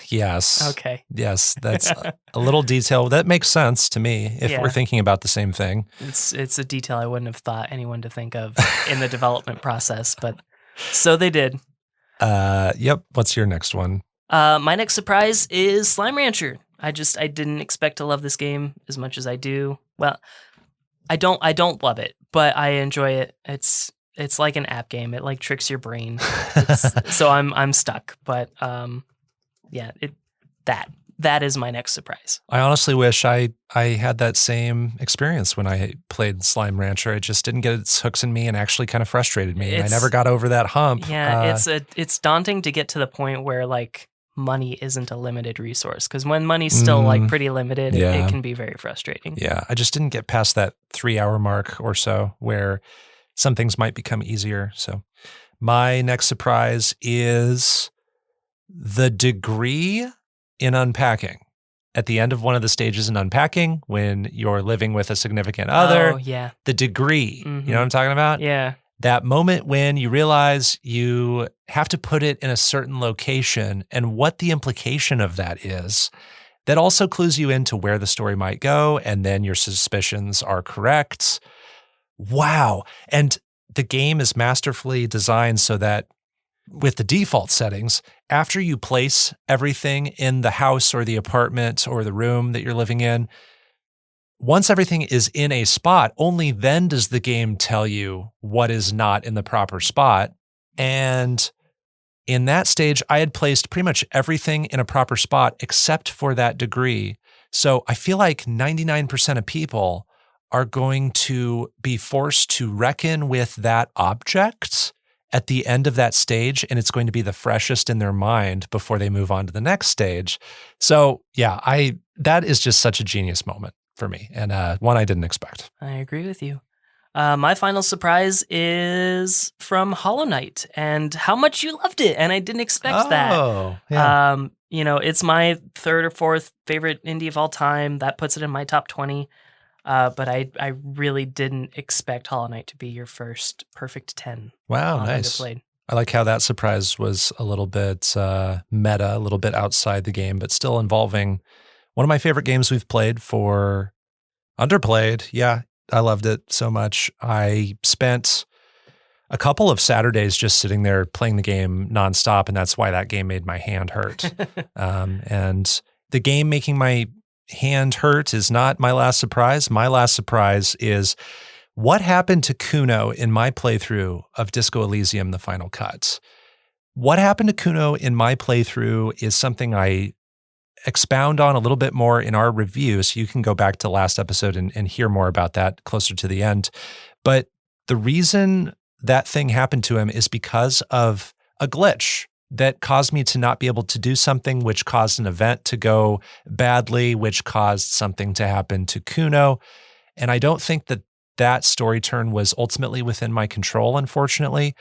Yes.
Okay.
Yes, that's a little detail. That makes sense to me if
Yeah.
we're thinking about the same thing.
It's a detail I wouldn't have thought anyone to think of in the development process, but so they did.
Yep. What's your next one?
My next surprise is Slime Rancher. I didn't expect to love this game as much as I do. Well, I don't love it, but I enjoy it. It's like an app game. It like tricks your brain. So I'm stuck. But yeah, that is my next surprise.
I honestly wish I had that same experience when I played Slime Rancher. It just didn't get its hooks in me and actually kind of frustrated me. And I never got over that hump.
Yeah, it's daunting to get to the point where like money isn't a limited resource, because when money's still like pretty limited, it can be very frustrating.
Yeah, I just didn't get past that 3-hour mark or so where some things might become easier. So my next surprise is the degree in unpacking. At the end of one of the stages in unpacking, when you're living with a significant other,
Oh, yeah.
the degree, you know what I'm talking about?
Yeah.
That moment when you realize you have to put it in a certain location and what the implication of that is. That also clues you into where the story might go, and then your suspicions are correct. Wow. And the game is masterfully designed so that with the default settings, after you place everything in the house or the apartment or the room that you're living in, once everything is in a spot, only then does the game tell you what is not in the proper spot. And in that stage, I had placed pretty much everything in a proper spot except for that degree. So I feel like 99% of people are going to be forced to reckon with that object at the end of that stage, and it's going to be the freshest in their mind before they move on to the next stage. So yeah, that is just such a genius moment for me, and one I didn't expect.
I agree with you. My final surprise is from Hollow Knight and how much you loved it, and I didn't expect that.
Oh, yeah.
It's my third or fourth favorite indie of all time. That puts it in my top 20. But I really didn't expect Hollow Knight to be your first perfect 10.
Wow, nice.
Underplayed.
I like how that surprise was a little bit meta, a little bit outside the game, but still involving one of my favorite games we've played for Underplayed. Yeah, I loved it so much. I spent a couple of Saturdays just sitting there playing the game nonstop, and that's why that game made my hand hurt. And the game making my hand hurt is not my last surprise. My last surprise is what happened to Kuno in my playthrough of Disco Elysium: The Final Cut. What happened to Kuno in my playthrough is something I expound on a little bit more in our review, so you can go back to last episode and hear more about that closer to the end. But the reason that thing happened to him is because of a glitch that caused me to not be able to do something, which caused an event to go badly, which caused something to happen to Kuno. And I don't think that story turn was ultimately within my control, unfortunately.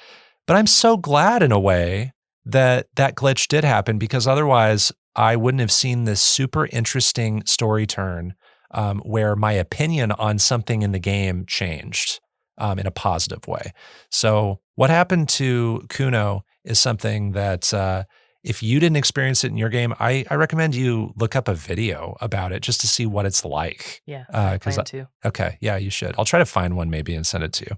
But I'm so glad in a way that glitch did happen, because otherwise I wouldn't have seen this super interesting story turn where my opinion on something in the game changed in a positive way. So what happened to Kuno is something that if you didn't experience it in your game, I recommend you look up a video about it just to see what it's like.
Yeah, I plan to.
Okay, yeah, you should. I'll try to find one maybe and send it to you.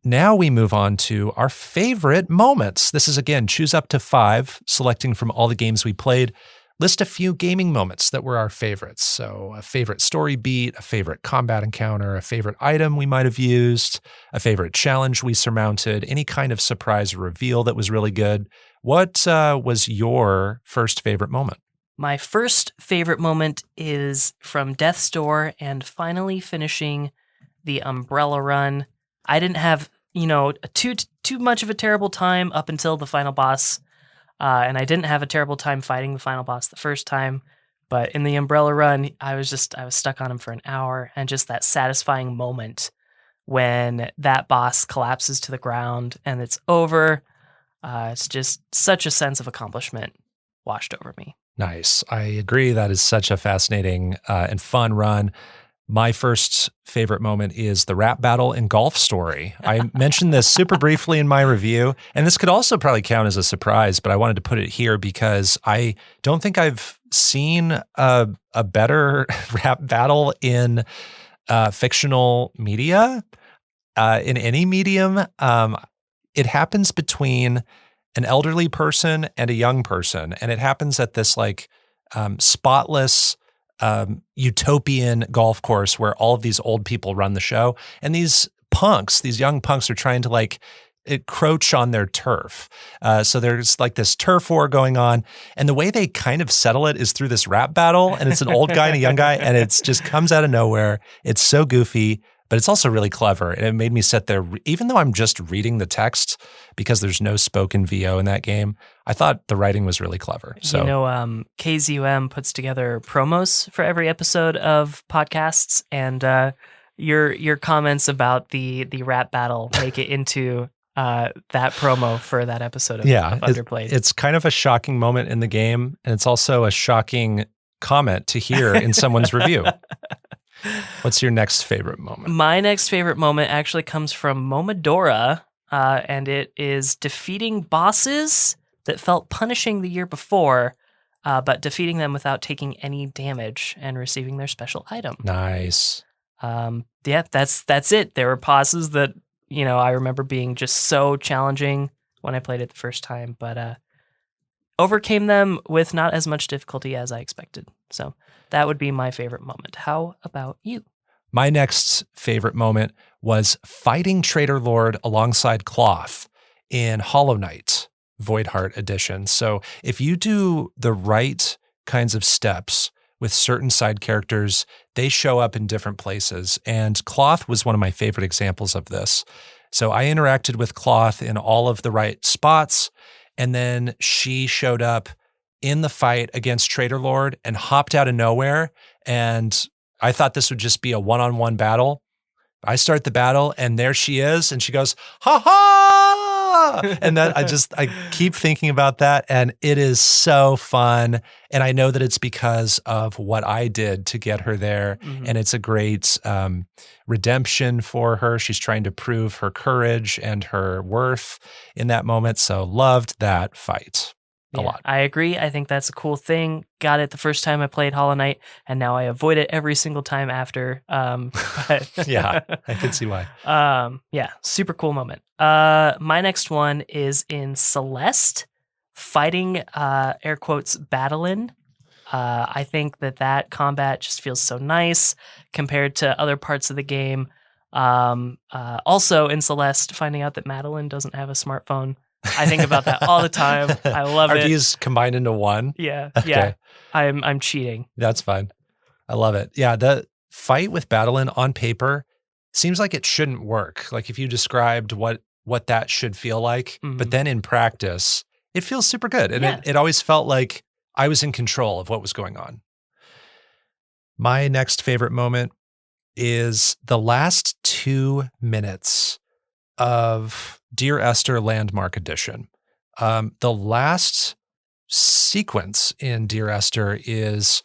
Now we move on to our favorite moments. This is, again, choose up to 5, selecting from all the games we played. List a few gaming moments that were our favorites. So a favorite story beat, a favorite combat encounter, a favorite item we might have used, a favorite challenge we surmounted, any kind of surprise or reveal that was really good. What was your first favorite moment?
My first favorite moment is from Death's Door and finally finishing the Umbrella Run. I didn't have, too much of a terrible time up until the final boss. And I didn't have a terrible time fighting the final boss the first time, but in the Umbrella Run, I was stuck on him for an hour, and just that satisfying moment when that boss collapses to the ground and it's over. It's just such a sense of accomplishment washed over me.
Nice. I agree. That is such a fascinating and fun run. My first favorite moment is the rap battle in Golf Story. I mentioned this super briefly in my review, and this could also probably count as a surprise, but I wanted to put it here because I don't think I've seen a better rap battle in fictional media, in any medium. It happens between an elderly person and a young person, and it happens at this spotless utopian golf course where all of these old people run the show. And these young punks are trying to encroach on their turf. So there's like this turf war going on. And the way they kind of settle it is through this rap battle. And it's an old guy and a young guy. And it's just comes out of nowhere. It's so goofy, but it's also really clever. And it made me sit there, even though I'm just reading the text because there's no spoken VO in that game, I thought the writing was really clever. So,
KZUM puts together promos for every episode of podcasts, and your comments about the rap battle make it into that promo for that episode of Underplayed.
It's kind of a shocking moment in the game, and it's also a shocking comment to hear in someone's review. What's your next favorite moment?
My next favorite moment actually comes from Momodora, and it is defeating bosses that felt punishing the year before, but defeating them without taking any damage and receiving their special item.
Nice.
That's it. There were bosses that, I remember being just so challenging when I played it the first time, but overcame them with not as much difficulty as I expected. So that would be my favorite moment. How about you?
My next favorite moment was fighting Traitor Lord alongside Cloth in Hollow Knight Voidheart Edition. So if you do the right kinds of steps with certain side characters, they show up in different places. And Cloth was one of my favorite examples of this. So I interacted with Cloth in all of the right spots, and then she showed up in the fight against Traitor Lord and hopped out of nowhere. And I thought this would just be a one-on-one battle. I start the battle and there she is and she goes, ha ha! And then I keep thinking about that, and it is so fun. And I know that it's because of what I did to get her there. Mm-hmm. And it's a great redemption for her. She's trying to prove her courage and her worth in that moment. So loved that fight. A lot.
I agree. I think that's a cool thing. Got it the first time I played Hollow Knight, and now I avoid it every single time after. But
yeah, I can see why.
Super cool moment. My next one is in Celeste, fighting air quotes Battlein. I think that combat just feels so nice compared to other parts of the game. Also in Celeste, finding out that Madeline doesn't have a smartphone. I think about that all the time. I love it.
Are these combined into one?
Yeah.
Okay.
Yeah. I'm cheating.
That's fine. I love it. Yeah. The fight with Battlein on paper seems like it shouldn't work. Like if you described what that should feel like, mm-hmm. but then in practice, it feels super good. And it always felt like I was in control of what was going on. My next favorite moment is the last 2 minutes of Dear Esther Landmark Edition. The last sequence in Dear Esther is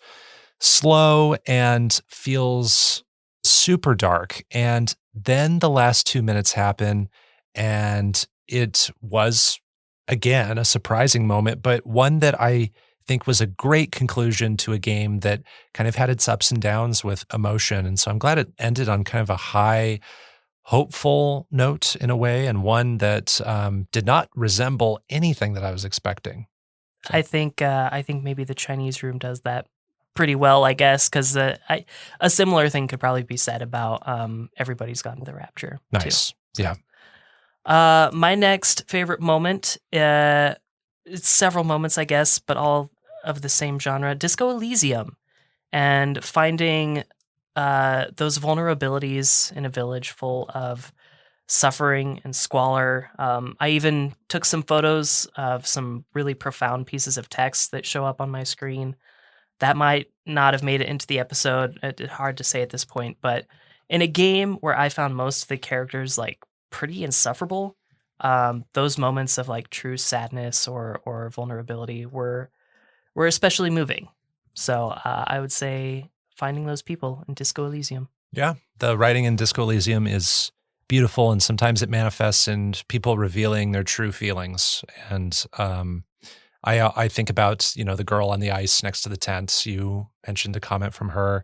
slow and feels super dark. And then the last 2 minutes happen, and it was, again, a surprising moment, but one that I think was a great conclusion to a game that kind of had its ups and downs with emotion. And so I'm glad it ended on kind of a high, hopeful note in a way, and one that did not resemble anything that I was expecting. So.
I think maybe the Chinese room does that pretty well, I guess, because a similar thing could probably be said about Everybody's Gone to the Rapture.
Nice.
Too. So,
yeah.
My next favorite moment, it's several moments, I guess, but all of the same genre, Disco Elysium, and finding those vulnerabilities in a village full of suffering and squalor. I even took some photos of some really profound pieces of text that show up on my screen that might not have made it into the episode. It's hard to say at this point, but in a game where I found most of the characters like pretty insufferable, those moments of like true sadness or vulnerability were especially moving. So I would say finding those people in Disco Elysium.
Yeah, the writing in Disco Elysium is beautiful, and sometimes it manifests in people revealing their true feelings. And I think about, the girl on the ice next to the tent. You mentioned a comment from her.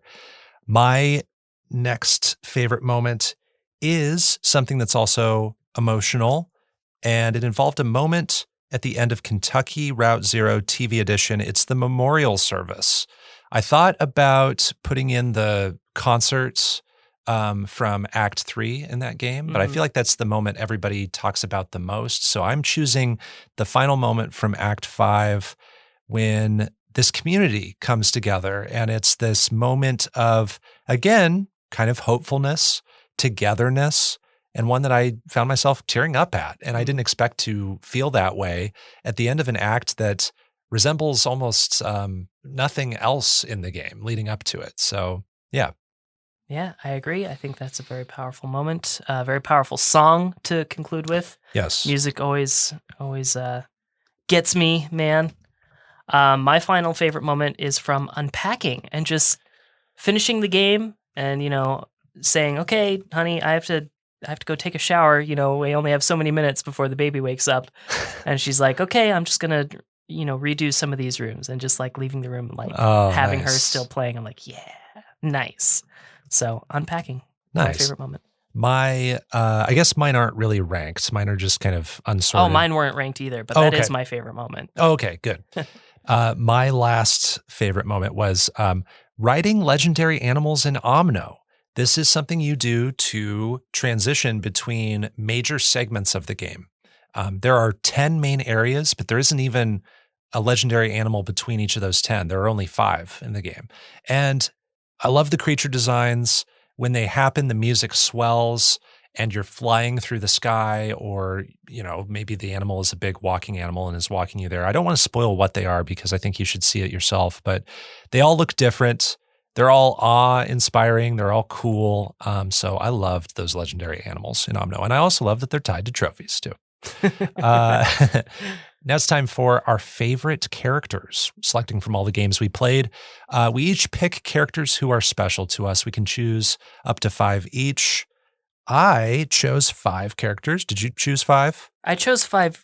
My next favorite moment is something that's also emotional, and it involved a moment at the end of Kentucky Route Zero TV edition. It's the memorial service. I thought about putting in the concerts from Act 3 in that game, but I
Mhm.
feel like that's the moment everybody talks about the most. So I'm choosing the final moment from Act 5 when this community comes together, and it's this moment of, again, kind of hopefulness, togetherness, and one that I found myself tearing up at. And I didn't expect to feel that way at the end of an act that resembles almost nothing else in the game leading up to it. So, yeah.
Yeah, I agree. I think that's a very powerful moment, a very powerful song to conclude with.
Yes.
Music always gets me, man. My final favorite moment is from unpacking and just finishing the game and, saying, "Okay, honey, I have to go take a shower, we only have so many minutes before the baby wakes up." And she's like, "Okay, I'm just gonna, redo some of these rooms," and just like leaving the room, like
Oh,
having her still
nice.
playing. I'm like, "Yeah, nice." So unpacking, my
Nice.
favorite moment.
I guess mine aren't really ranked. Mine are just kind of
Oh,
unsorted.
mine weren't ranked either, but
Oh,
that
okay.
is my favorite moment.
Oh, okay, good. My last favorite moment was riding legendary animals in Omno. This is something you do to transition between major segments of the game. There are 10 main areas, but there isn't even a legendary animal between each of those 10. There are only 5 in the game. And I love the creature designs. When they happen, the music swells and you're flying through the sky, or, maybe the animal is a big walking animal and is walking you there. I don't want to spoil what they are because I think you should see it yourself, but they all look different. They're all awe-inspiring. They're all cool. So I loved those legendary animals in Omno. And I also love that they're tied to trophies too. Uh, Now it's time for our favorite characters, selecting from all the games we played. We each pick characters who are special to us. We can choose up to 5 each. I chose 5 characters. Did you choose 5?
I chose 5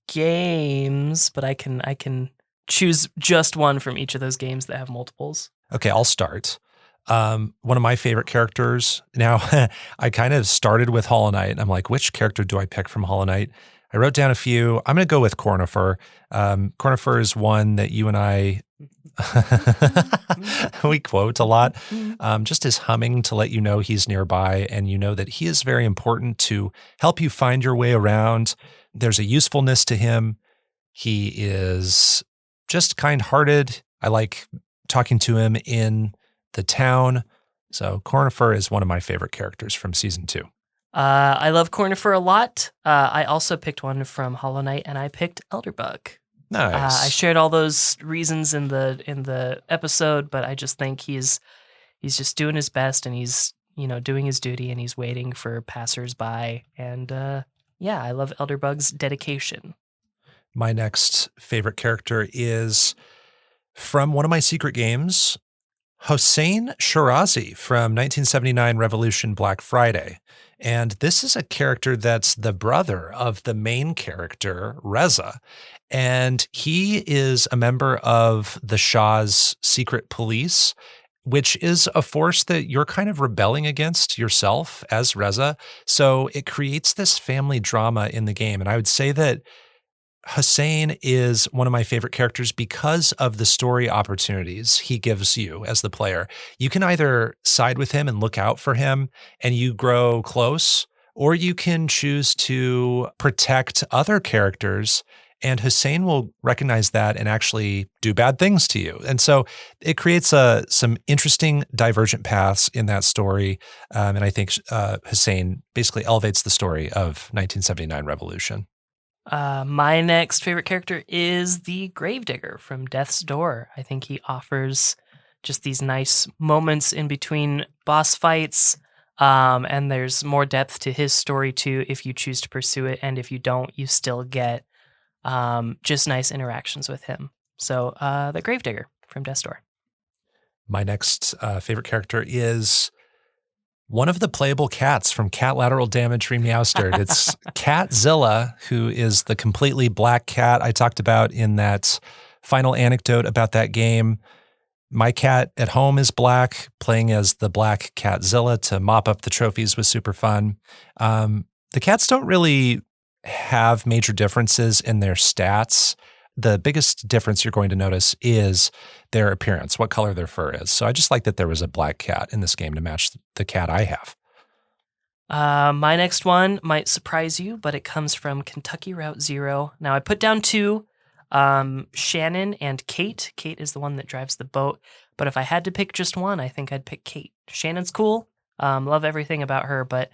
games, but I can choose just one from each of those games that have multiples.
Okay, I'll start. One of my favorite characters. Now, I kind of started with Hollow Knight, and I'm like, which character do I pick from Hollow Knight? I wrote down a few. I'm going to go with Cornifer. Cornifer is one that you and I we quote a lot. Just his humming to let you know he's nearby, and you know that he is very important to help you find your way around. There's a usefulness to him. He is just kind-hearted. I like talking to him in the town. So Cornifer is one of my favorite characters from season 2.
I love Cornifer a lot. I also picked one from Hollow Knight, and I picked Elderbug. I
Nice.
shared all those reasons in the episode, but I just think he's just doing his best, and he's doing his duty, and he's waiting for passersby. And yeah, I love Elderbug's dedication.
My next favorite character is from one of my secret games, Hossein Shirazi from 1979 Revolution Black Friday. And this is a character that's the brother of the main character, Reza. And he is a member of the Shah's secret police, which is a force that you're kind of rebelling against yourself as Reza. So it creates this family drama in the game. And I would say that Hussein is one of my favorite characters because of the story opportunities he gives you as the player. You can either side with him and look out for him and you grow close, or you can choose to protect other characters, and Hussein will recognize that and actually do bad things to you. And so it creates some interesting divergent paths in that story. And I think Hussein basically elevates the story of 1979 Revolution.
My next favorite character is the Gravedigger from Death's Door. I think he offers just these nice moments in between boss fights, and there's more depth to his story too if you choose to pursue it, and if you don't, you still get just nice interactions with him. So the Gravedigger from Death's Door.
My next favorite character is one of the playable cats from Cat Lateral Damage Remeowstered. It's Catzilla, who is the completely black cat I talked about in that final anecdote about that game. My cat at home is black. Playing as the black Catzilla to mop up the trophies was super fun. The cats don't really have major differences in their stats. the biggest difference you're going to notice is their appearance, what color their fur is. So I just like that there was a black cat in this game to match the cat I have.
My next one might surprise you, but it comes from Kentucky Route Zero. Now, I put down two, Shannon and Kate. Kate is the one that drives the boat, but if I had to pick just one, I think I'd pick Kate. Shannon's cool, love everything about her, but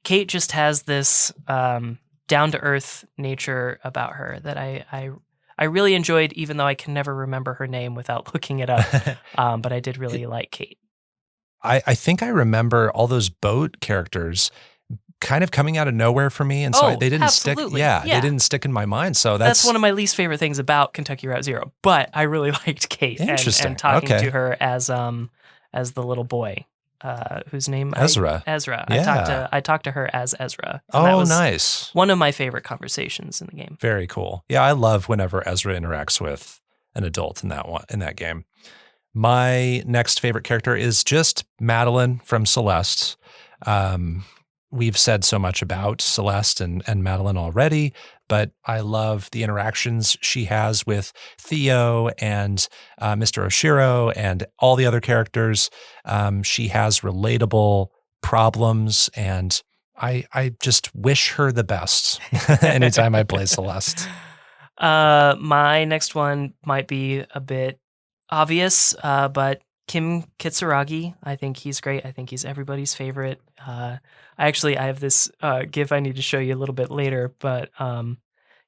Kate just has this down-to-earth nature about her that I really enjoyed, even though I can never remember her name without looking it up, but I did really like Kate.
I think I remember all those boat characters kind of coming out of nowhere for me, and so they didn't
absolutely.
stick. Yeah, they didn't stick in my mind. So
that's one of my least favorite things about Kentucky Route Zero. But I really liked Kate and talking to her as the little boy, whose name
Ezra.
Ezra.
Yeah.
I talked to her as Ezra.
Oh,
that was
nice.
One of my favorite conversations in the game.
Very cool. Yeah, I love whenever Ezra interacts with an adult in that game. My next favorite character is just Madeline from Celeste. We've said so much about Celeste and Madeline already, but I love the interactions she has with Theo and Mr. Oshiro and all the other characters. She has relatable problems, and I just wish her the best anytime I play Celeste.
My next one might be a bit obvious, but Kim Kitsuragi, I think he's great. I think he's everybody's favorite. I have this GIF I need to show you a little bit later, but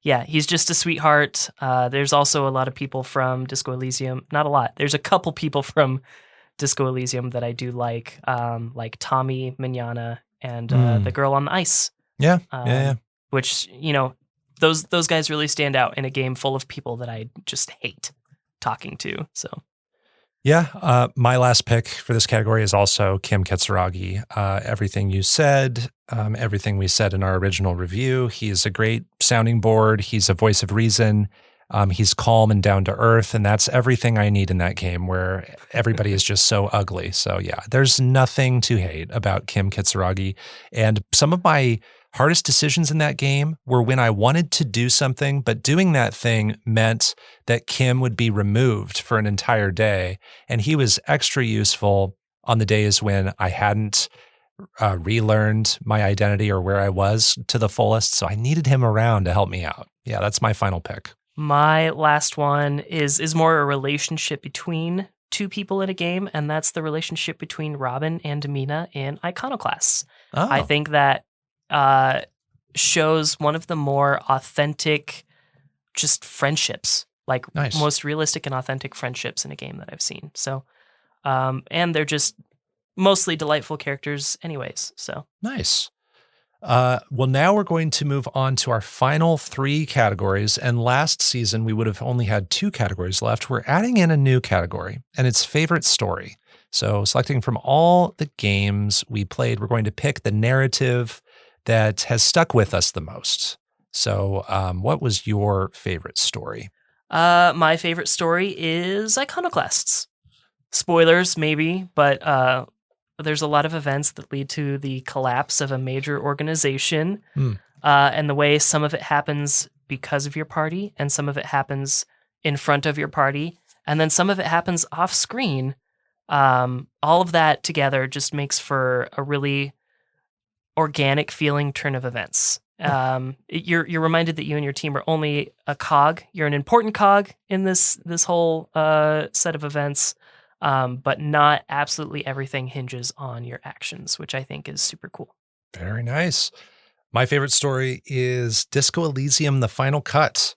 yeah, he's just a sweetheart. There's also a lot of people from Disco Elysium. Not a lot. There's a couple people from Disco Elysium that I do like Tommy Mignana and the girl on the ice.
Yeah,
Which, those guys really stand out in a game full of people that I just hate talking to. So
yeah, my last pick for this category is also Kim Kitsuragi. Everything you said, everything we said in our original review. He's a great sounding board. He's a voice of reason. He's calm and down to earth, and that's everything I need in that game where everybody is just so ugly. So yeah, there's nothing to hate about Kim Kitsuragi. And some of my hardest decisions in that game were when I wanted to do something, but doing that thing meant that Kim would be removed for an entire day. And he was extra useful on the days when I hadn't relearned my identity or where I was to the fullest. So I needed him around to help me out. Yeah, that's my final pick.
My last one is more a relationship between two people in a game, and that's the relationship between Robin and Mina in Iconoclasts.
Oh.
I think that shows one of the more authentic just friendships, like
nice.
Most realistic and authentic friendships in a game that I've seen. So, and they're just mostly delightful characters anyways. So
nice. Well, now we're going to move on to our final three categories. And last season, we would have only had two categories left. We're adding in a new category, and it's favorite story. So selecting from all the games we played, we're going to pick the narrative that has stuck with us the most. So what was your favorite story?
My favorite story is Iconoclasts. Spoilers, maybe, but there's a lot of events that lead to the collapse of a major organization, and the way some of it happens because of your party, and some of it happens in front of your party, and then some of it happens off screen. All of that together just makes for a really organic feeling turn of events. You're reminded that you and your team are only a cog. You're an important cog in this whole set of events. But not absolutely everything hinges on your actions, which I think is super cool.
Very nice. My favorite story is Disco Elysium: The Final Cut.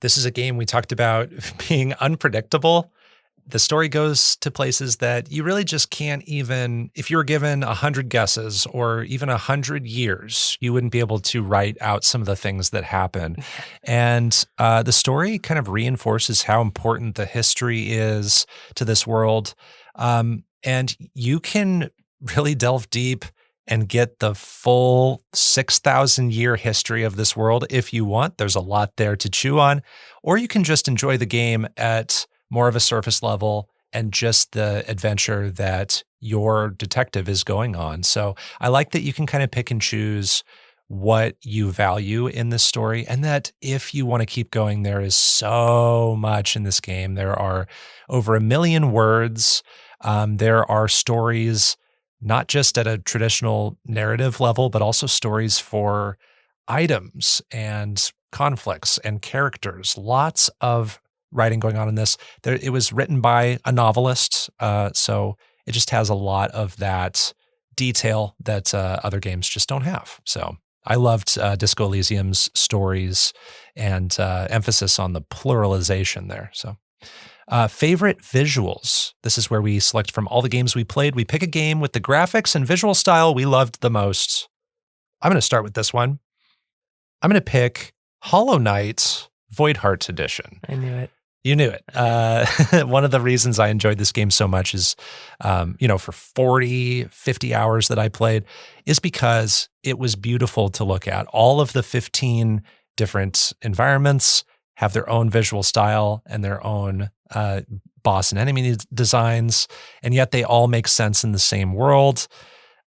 This is a game we talked about being unpredictable. The story goes to places that you really just can't even, if you were given 100 guesses or even 100 years, you wouldn't be able to write out some of the things that happen. And the story kind of reinforces how important the history is to this world. And you can really delve deep and get the full 6,000-year history of this world if you want. There's a lot there to chew on. Or you can just enjoy the game at more of a surface level and just the adventure that your detective is going on. So I like that you can kind of pick and choose what you value in this story, and that if you want to keep going, there is so much in this game. There are over 1 million words. There are stories, not just at a traditional narrative level, but also stories for items and conflicts and characters. Lots of writing going on in this. It was written by a novelist, so it just has a lot of that detail that other games just don't have. So I loved Disco Elysium's stories and emphasis on the pluralization there. So favorite visuals. This is where we select from all the games we played. We pick a game with the graphics and visual style we loved the most. I'm going to start with this one. I'm going to pick Hollow Knight Voidheart Edition.
I knew it.
You knew it. One of the reasons I enjoyed this game so much is, for 40, 50 hours that I played, is because it was beautiful to look at. All of the 15 different environments have their own visual style and their own boss and enemy designs, and yet they all make sense in the same world.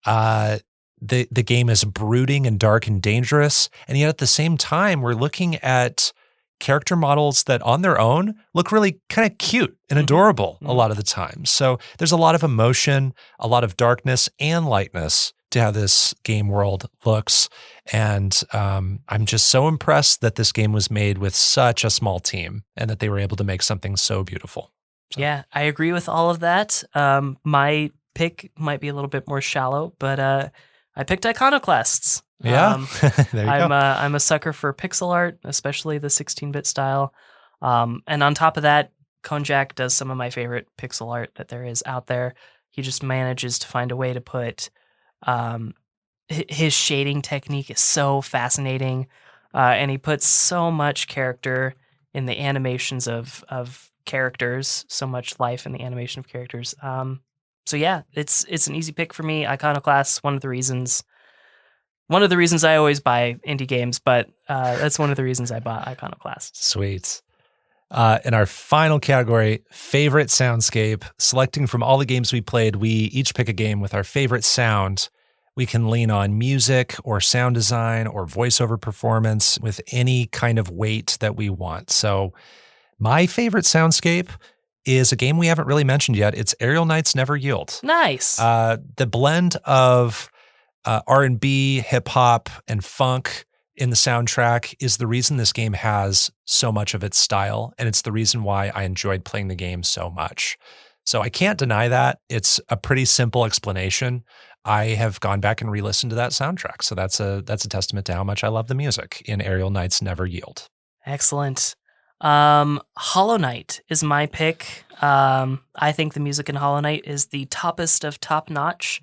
The game is brooding and dark and dangerous, and yet at the same time, we're looking at character models that on their own look really kind of cute and adorable a lot of the time. So there's a lot of emotion, a lot of darkness and lightness to how this game world looks. And I'm just so impressed that this game was made with such a small team and that they were able to make something so beautiful. So.
Yeah, I agree with all of that. My pick might be a little bit more shallow, but I picked Iconoclasts.
Yeah, there you go.
I'm a sucker for pixel art, especially the 16-bit style. And on top of that, Konjac does some of my favorite pixel art that there is out there. He just manages to find a way to put his shading technique is so fascinating, and he puts so much character in the animations of characters, so much life in the animation of characters. So yeah, it's an easy pick for me. Iconoclasts, one of the reasons I always buy indie games, but that's one of the reasons I bought Iconoclasts.
Sweet. In our final category, favorite soundscape, selecting from all the games we played, we each pick a game with our favorite sound. We can lean on music or sound design or voiceover performance with any kind of weight that we want. So my favorite soundscape is a game we haven't really mentioned yet. It's Aerial Knights Never Yield.
Nice.
The blend of R&B, hip hop, and funk in the soundtrack is the reason this game has so much of its style, and it's the reason why I enjoyed playing the game so much. So I can't deny that. It's a pretty simple explanation. I have gone back and re-listened to that soundtrack, so that's a testament to how much I love the music in Aerial Knights Never Yield.
Excellent. Hollow Knight is my pick. I think the music in Hollow Knight is the toppest of top notch.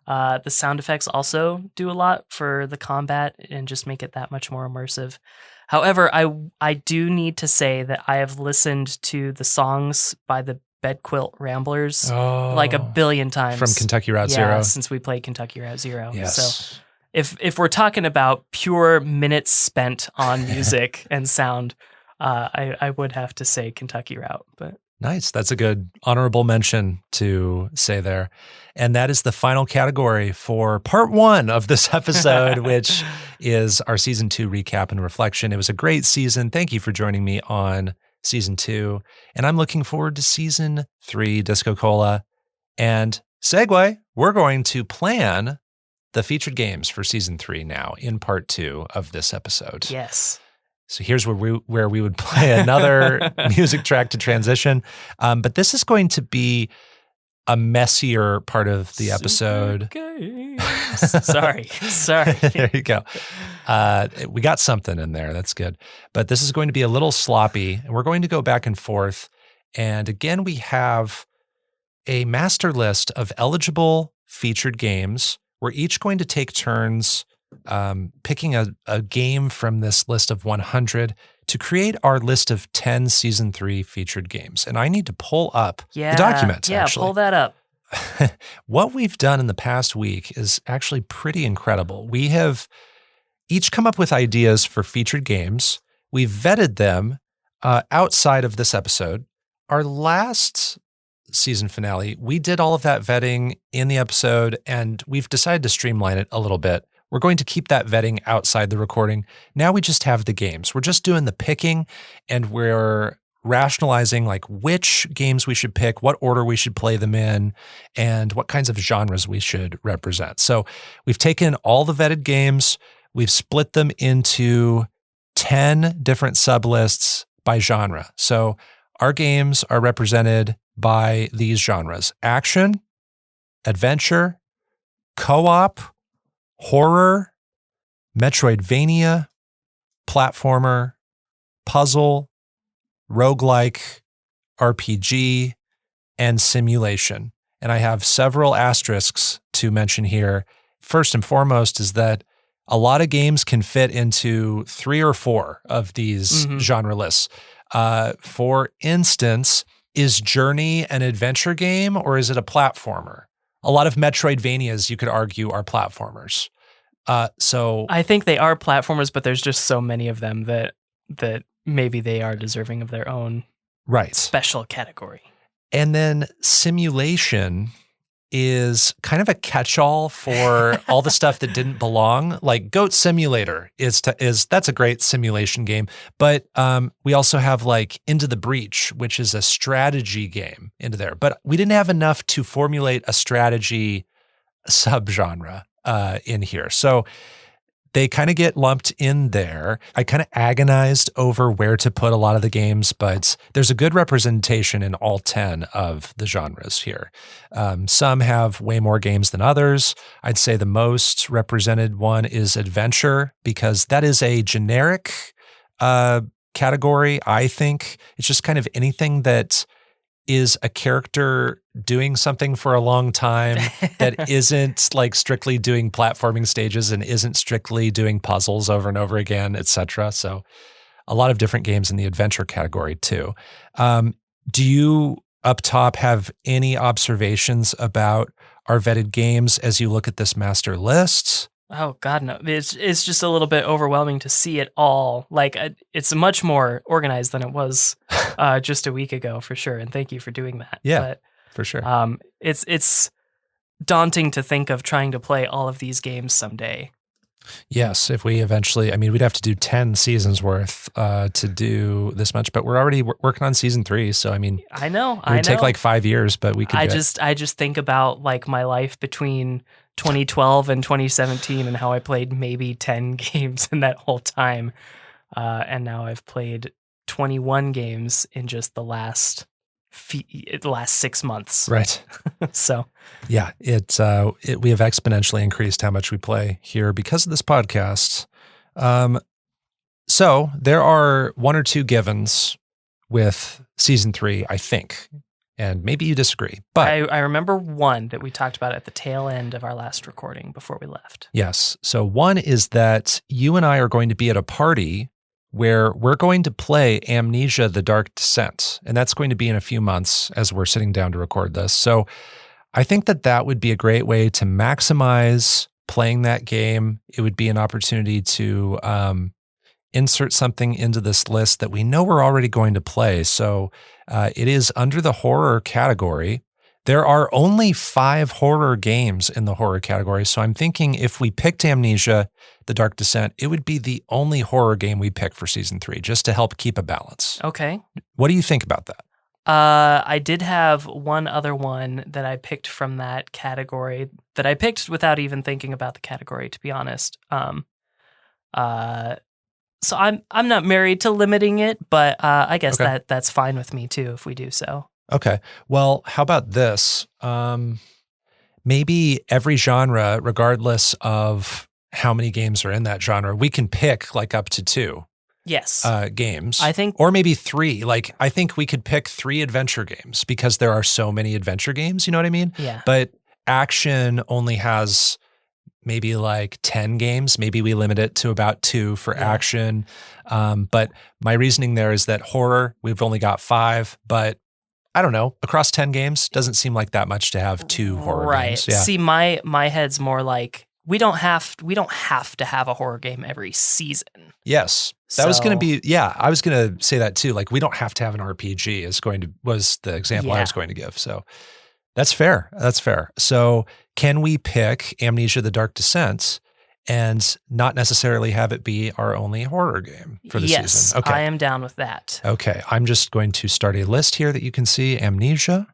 The sound effects also do a lot for the combat and just make it that much more immersive. However, I do need to say that I have listened to the songs by the Bedquilt Ramblers like a billion times.
From Kentucky Route Zero.
Since we played Kentucky Route Zero.
Yes.
So if we're talking about pure minutes spent on music and sound, I would have to say Kentucky Route, but
nice. That's a good honorable mention to say there. And that is the final category for part 1 of this episode, which is our season 2 recap and reflection. It was a great season. Thank you for joining me on season 2. And I'm looking forward to season 3, DiscoCola. And segue, we're going to plan the featured games for season 3 now in part 2 of this episode.
yes.
So here's where we would play another music track to transition. But this is going to be a messier part of the episode.
Sorry.
There you go. We got something in there. That's good. But this is going to be a little sloppy, and we're going to go back and forth. And again, we have a master list of eligible featured games. We're each going to take turns picking a game from this list of 100 to create our list of 10 season 3 featured games. And I need to pull up the document.
Yeah,
actually.
pull that up.
What we've done in the past week is actually pretty incredible. We have each come up with ideas for featured games. We've vetted them outside of this episode. Our last season finale, we did all of that vetting in the episode, and we've decided to streamline it a little bit. we're going to keep that vetting outside the recording. Now we just have the games. We're just doing the picking, and we're rationalizing like which games we should pick, what order we should play them in, and what kinds of genres we should represent. So we've taken all the vetted games, we've split them into 10 different sublists by genre. So our games are represented by these genres: action, adventure, co-op, horror, Metroidvania, platformer, puzzle, roguelike, RPG, and simulation. And I have several asterisks to mention here. First and foremost is that a lot of games can fit into 3 or 4 of these genre lists. For instance, is Journey an adventure game or is it a platformer? A lot of Metroidvanias, you could argue, are platformers. So
I think they are platformers, but there's just so many of them that maybe they are deserving of their own special category.
And then simulation is kind of a catch-all for all the stuff that didn't belong. Like Goat Simulator that's a great simulation game, but we also have like Into the Breach, which is a strategy game into there. But we didn't have enough to formulate a strategy subgenre in here. So they kind of get lumped in there. I kind of agonized over where to put a lot of the games, but there's a good representation in all 10 of the genres here. Some have way more games than others. I'd say the most represented one is adventure, because that is a generic category, I think. It's just kind of anything that is a character doing something for a long time that isn't like strictly doing platforming stages and isn't strictly doing puzzles over and over again, etc. So a lot of different games in the adventure category too. Do you up top have any observations about our vetted games as you look at this master list?
Oh God, no! It's just a little bit overwhelming to see it all. Like it's much more organized than it was just a week ago, for sure. And thank you for doing that.
Yeah,
but,
for sure.
It's daunting to think of trying to play all of these games someday.
Yes, if we eventually, I mean, we'd have to do 10 seasons worth to do this much, but we're already working on season 3. So, I mean,
I know.
It would take like 5 years, but we could
I just think about like my life between 2012 and 2017 and how I played maybe 10 games in that whole time. And now I've played 21 games in just the last 6 months.
Right.
So
yeah, we have exponentially increased how much we play here because of this podcast. So there are 1 or 2 givens with season 3, I think, and maybe you disagree, but
I remember one that we talked about at the tail end of our last recording before we left.
Yes. So one is that you and I are going to be at a party where we're going to play Amnesia: The Dark Descent, and that's going to be in a few months as we're sitting down to record this. So I think that would be a great way to maximize playing that game. It would be an opportunity to insert something into this list that we know we're already going to play. So it is under the horror category. There are only 5 horror games in the horror category. So I'm thinking if we picked Amnesia: The Dark Descent, it would be the only horror game we pick for season 3, just to help keep a balance.
Okay.
What do you think about that?
I did have one other one that I picked from that category that I picked without even thinking about the category, to be honest. So I'm not married to limiting it, but I guess that's fine with me too if we do so.
Okay. Well, how about this? Maybe every genre, regardless of how many games are in that genre, we can pick like up to 2.
Yes.
Games.
I think,
or maybe 3. Like I think we could pick 3 adventure games because there are so many adventure games, you know what I mean?
Yeah.
But action only has maybe like 10 games. Maybe we limit it to about 2 for action. But my reasoning there is that horror, we've only got 5, but I don't know, across 10 games doesn't seem like that much to have 2 horror games. Yeah.
See, my head's more like we don't have to have a horror game every season.
Yes. That was going to be, I was going to say that too. Like we don't have to have an RPG was the example I was going to give. So that's fair. That's fair. So can we pick Amnesia: The Dark Descent and not necessarily have it be our only horror game for the
Yes,
season. Okay.
I am down with that.
Okay. I'm just going to start a list here that you can see. Amnesia,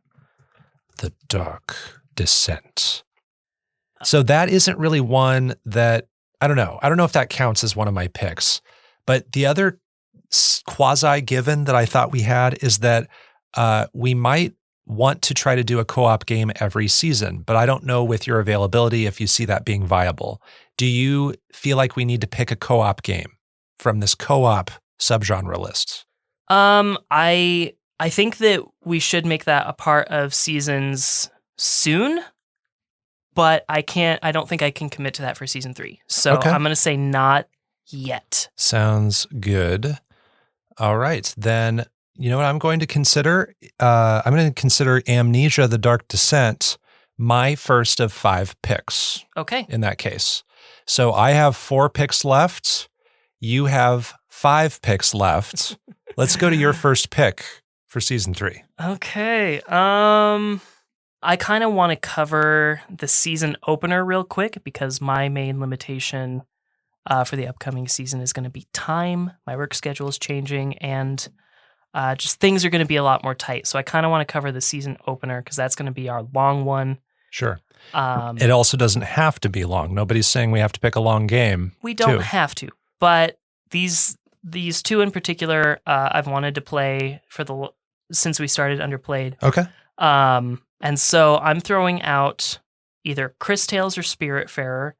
The Dark Descent. So that isn't really one that, I don't know. I don't know if that counts as one of my picks. But the other quasi-given that I thought we had is that we might want to try to do a co-op game every season, but I don't know with your availability if you see that being viable. Do you feel like we need to pick a co-op game from this co-op subgenre list?
I think that we should make that a part of seasons soon, but I don't think I can commit to that for season 3. So
Okay.
I'm going to say not yet.
Sounds good. All right, then you know what I'm going to consider? I'm going to consider Amnesia: The Dark Descent my first of 5 picks.
Okay.
In that case. So I have 4 picks left. You have 5 picks left. Let's go to your first pick for season 3.
Okay. I kind of want to cover the season opener real quick because my main limitation for the upcoming season is going to be time. My work schedule is changing and just things are going to be a lot more tight. So I kind of want to cover the season opener because that's going to be our long one.
Sure. It also doesn't have to be long. Nobody's saying we have to pick a long game.
We don't have to, but these 2 in particular, I've wanted to play since we started Underplayed.
Okay.
And so I'm throwing out either Chris Tales or Spiritfarer.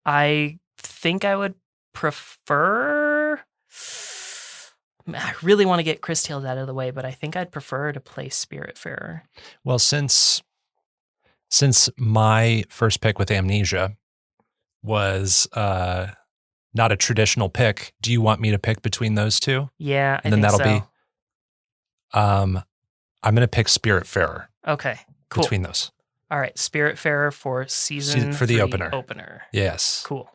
I think I would prefer. I really want to get Chris Tales out of the way, but I think I'd prefer to play Spiritfarer.
Well, since my first pick with Amnesia was not a traditional pick, do you want me to pick between those two?
Yeah,
and then that'll be. I'm going to pick Spiritfarer.
Okay, cool.
Between those.
All right, Spiritfarer for season
for the
3
opener. Yes.
Cool.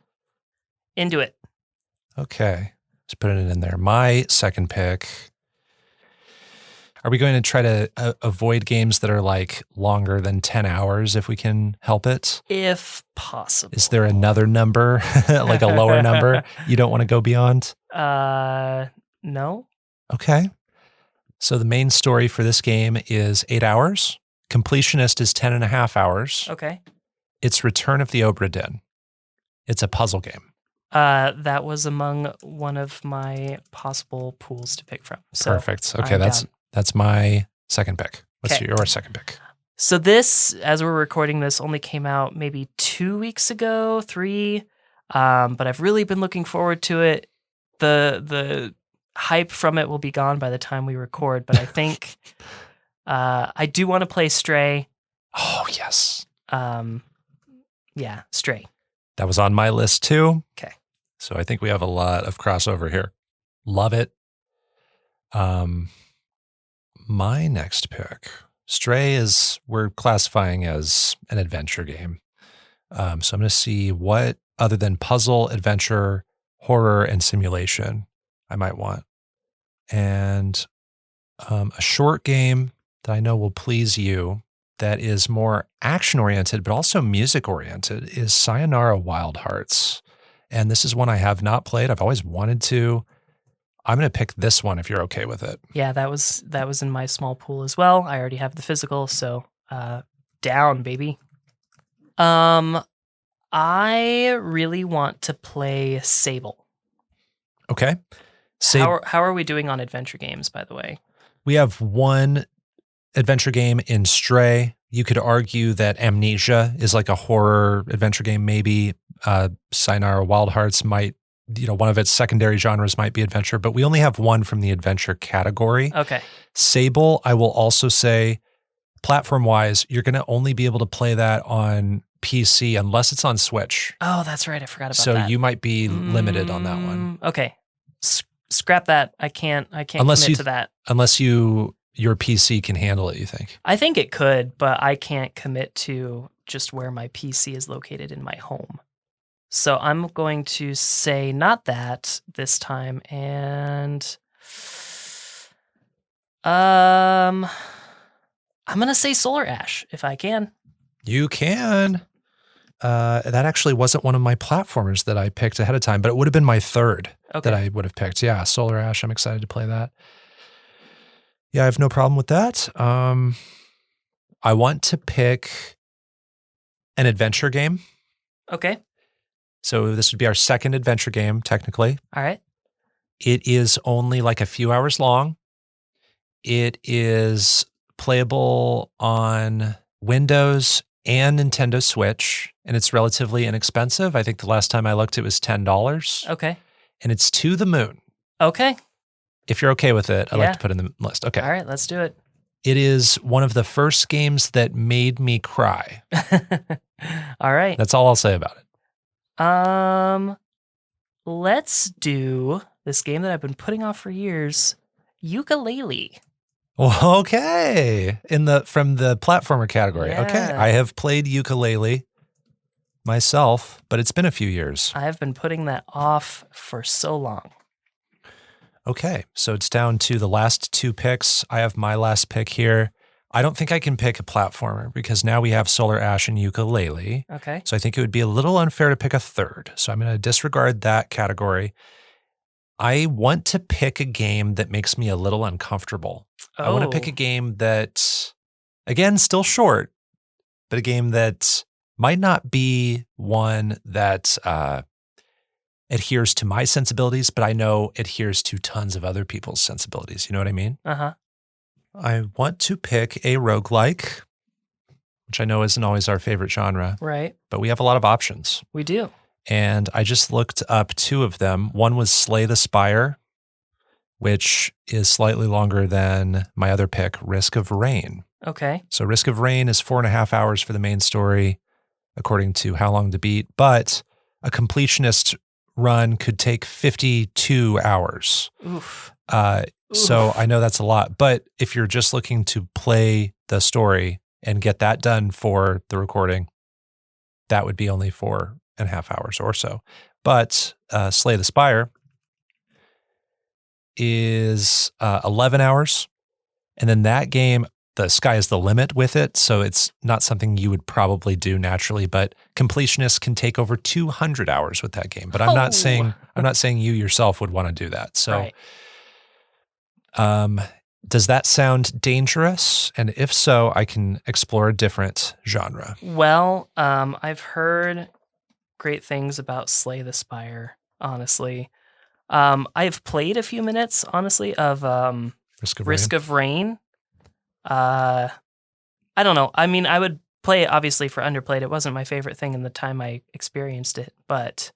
Into it.
Okay. Let's put it in there. My second pick. Are we going to try to avoid games that are like longer than 10 hours if we can help it?
If possible.
Is there another number, like a lower number you don't want to go beyond?
No.
Okay. So the main story for this game is 8 hours. Completionist is 10 and a half hours.
Okay.
It's Return of the Obra Dinn. It's a puzzle game.
That was among one of my possible pools to pick from. So
perfect. Okay, that's my second pick. What's your second pick?
So this, as we're recording this, only came out maybe 2 weeks ago, 3. But I've really been looking forward to it. The hype from it will be gone by the time we record, but I think I do want to play Stray.
Oh, yes.
Yeah, Stray.
That was on my list too.
Okay.
So I think we have a lot of crossover here. Love it. My next pick, Stray, we're classifying as an adventure game. So I'm going to see what, other than puzzle, adventure, horror, and simulation, I might want. And a short game that I know will please you that is more action-oriented but also music-oriented is Sayonara Wild Hearts. And this is one I have not played. I've always wanted to. I'm going to pick this one if you're okay with it.
Yeah, that was in my small pool as well. I already have the physical, so down, baby. I really want to play Sable.
Okay.
How are we doing on adventure games, by the way?
We have one adventure game in Stray. You could argue that Amnesia is like a horror adventure game, maybe. Sayonara Wild Hearts might, one of its secondary genres might be adventure, but we only have one from the adventure category.
Okay.
Sable, I will also say, platform-wise, you're going to only be able to play that on PC unless it's on Switch.
Oh, that's right. I forgot about that.
So you might be limited on that one.
Okay. Scrap that. I can't commit to that.
Unless your PC can handle it, you think?
I think it could, but I can't commit to just where my PC is located in my home. So I'm going to say not that this time, and I'm going to say Solar Ash if I can.
You can. That actually wasn't one of my platformers that I picked ahead of time, but it would have been my third
Okay.
that I would have picked. Yeah, Solar Ash. I'm excited to play that. Yeah, I have no problem with that. I want to pick an adventure game.
Okay.
So this would be our second adventure game, technically.
All right.
It is only like a few hours long. It is playable on Windows and Nintendo Switch, and it's relatively inexpensive. I think the last time I looked, it was $10.
Okay.
And it's To the Moon.
Okay.
If you're okay with it, I'd like
Yeah.
to put it in the list. Okay.
All right. Let's do it.
It is one of the first games that made me cry.
All right.
That's all I'll say about it.
Let's do this game that I've been putting off for years, Ukulele.
Okay. From the platformer category. Okay.
Yeah.
I have played Ukulele myself, but it's been a few years.
I have been putting that off for so long.
Okay. So it's down to the last two picks. I have my last pick here. I don't think I can pick a platformer because now we have Solar Ash and Ukulele.
Okay.
So I think it would be a little unfair to pick a third. So I'm going to disregard that category. I want to pick a game that makes me a little uncomfortable. I want to pick a game that, again, still short, but a game that might not be one that adheres to my sensibilities, but I know adheres to tons of other people's sensibilities. You know what I mean?
Uh-huh.
I want to pick a roguelike, which I know isn't always our favorite genre,
Right.
but we have a lot of options.
We do.
And I just looked up two of them. One was Slay the Spire, which is slightly longer than my other pick, Risk of Rain.
Okay.
So Risk of Rain is 4.5 hours for the main story, according to How Long to Beat, but a completionist run could take 52 hours.
Oof.
So I know that's a lot, but if you're just looking to play the story and get that done for the recording, that would be only 4.5 hours or so. But Slay the Spire is 11 hours. And then that game, the sky is the limit with it. So it's not something you would probably do naturally, but completionists can take over 200 hours with that game. But I'm not saying you yourself would want to do that. So
Right.
Does that sound dangerous? And if so, I can explore a different genre.
Well, I've heard great things about Slay the Spire, honestly. I've played a few minutes, honestly, of
Risk
of Rain. I don't know. I mean, I would play it obviously for Underplayed. It wasn't my favorite thing in the time I experienced it, but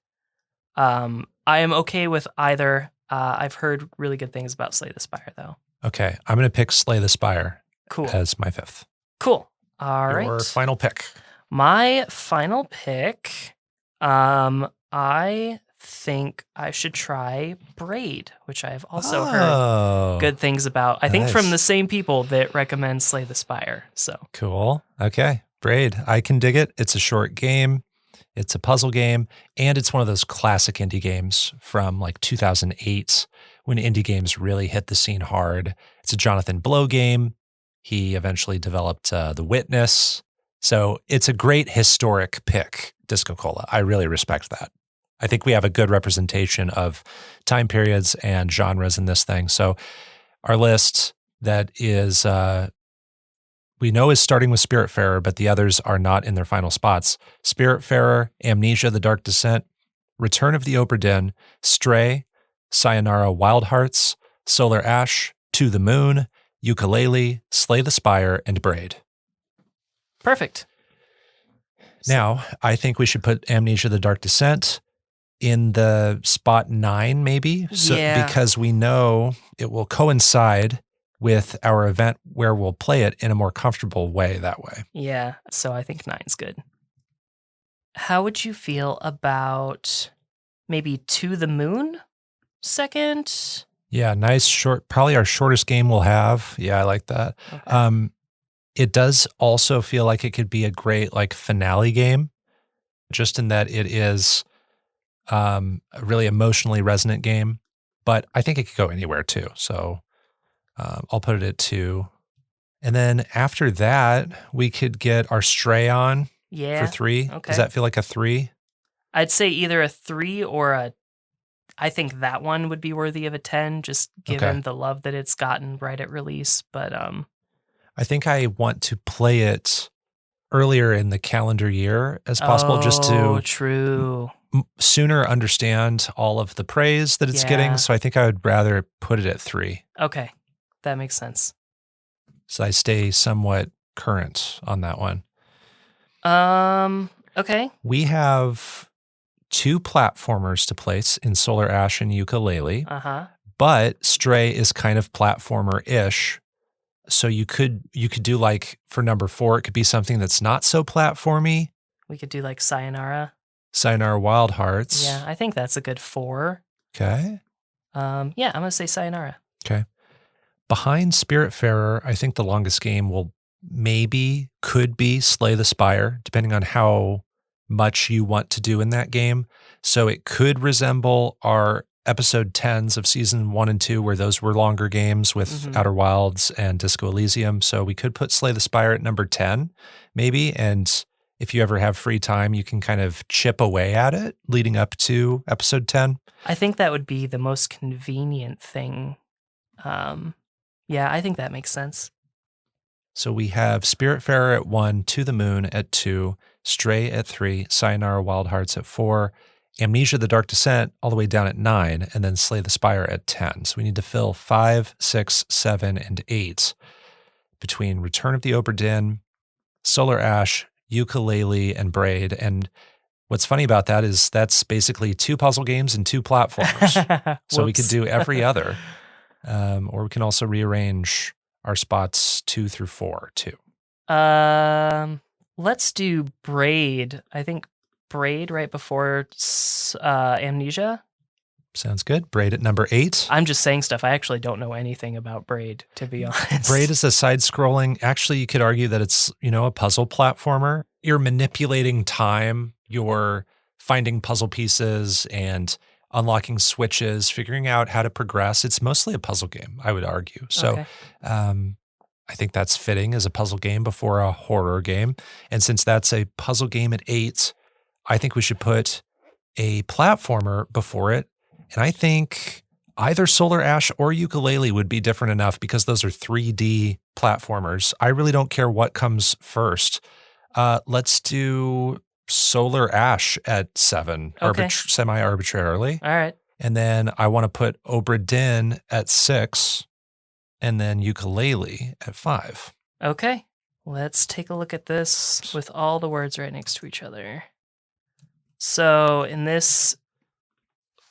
I am okay with either. I've heard really good things about Slay the Spire, though.
Okay, I'm going to pick Slay the Spire
Cool.
as my fifth.
Cool. All right.
Your final pick.
My final pick, I think I should try Braid, which I have also heard good things about. I think from the same people that recommend Slay the Spire. So
cool. Okay, Braid. I can dig it. It's a short game. It's a puzzle game, and it's one of those classic indie games from like 2008 when indie games really hit the scene hard. It's a Jonathan Blow game. He eventually developed The Witness. So it's a great historic pick, DiscoCola. I really respect that. I think we have a good representation of time periods and genres in this thing. So our list that is, we know is starting with Spiritfarer, but the others are not in their final spots. Spiritfarer, Amnesia, The Dark Descent, Return of the Obra Dinn, Stray, Sayonara Wild Hearts, Solar Ash, To the Moon, Ukulele, Slay the Spire, and Braid.
perfect.
Now, I think we should put Amnesia, The Dark Descent in the spot 9, maybe.
Yeah.
Because we know it will coincide with our event where we'll play it in a more comfortable way that way.
Yeah. So I think 9's good. How would you feel about maybe To the Moon second?
Yeah, nice short, probably our shortest game we'll have. Yeah, I like that.
Okay.
It does also feel like it could be a great like finale game, just in that it is a really emotionally resonant game, but I think it could go anywhere too. So I'll put it at 2. And then after that, we could get our Stray on.
Yeah.
for 3.
Okay.
Does that feel like a 3?
I'd say either a 3 or a. I think that one would be worthy of a 10, just given the love that it's gotten right at release. But
I think I want to play it earlier in the calendar year as possible, just to
true.
sooner understand all of the praise that it's getting. So I think I would rather put it at 3.
Okay, that makes sense.
So I stay somewhat current on that one.
Okay.
We have 2 platformers to place in Solar Ash and Yooka-Laylee, but Stray is kind of platformer-ish. So you could do, like, for number 4, it could be something that's not so platformy.
We could do like Sayonara.
Sayonara Wild Hearts.
Yeah, I think that's a good 4.
Okay.
Yeah, I'm going to say Sayonara.
Okay. Behind Spiritfarer, I think the longest game could be Slay the Spire, depending on how much you want to do in that game. So it could resemble our episode 10s of season 1 and 2, where those were longer games with Outer Wilds and Disco Elysium. So we could put Slay the Spire at number 10, maybe. And if you ever have free time, you can kind of chip away at it leading up to episode 10.
I think that would be the most convenient thing. Yeah, I think that makes sense.
So we have Spiritfarer at 1, To the Moon at 2, Stray at 3, Sayonara Wild Hearts at 4, Amnesia the Dark Descent all the way down at 9, and then Slay the Spire at 10. So we need to fill 5, 6, 7, and 8 between Return of the Obra Dinn, Solar Ash, Yooka-Laylee, and Braid. And what's funny about that is that's basically 2 puzzle games and 2 platformers. So we could do every other. Or we can also rearrange our spots 2 through 4 too.
Let's do Braid. I think Braid right before Amnesia.
Sounds good. Braid at number 8.
I'm just saying stuff. I actually don't know anything about Braid, to be honest.
Braid is a side-scrolling. Actually, you could argue that it's, a puzzle platformer. You're manipulating time. You're finding puzzle pieces and unlocking switches, figuring out how to progress. It's mostly a puzzle game, I would argue. So I think that's fitting as a puzzle game before a horror game. And since that's a puzzle game at 8, I think we should put a platformer before it. And I think either Solar Ash or Yooka-Laylee would be different enough because those are 3D platformers. I really don't care what comes first. Let's do Solar Ash at 7, semi-arbitrarily.
All right.
And then I want to put Obra Dinn at 6, and then Yooka-Laylee at 5.
Okay. Let's take a look at this with all the words right next to each other. So in this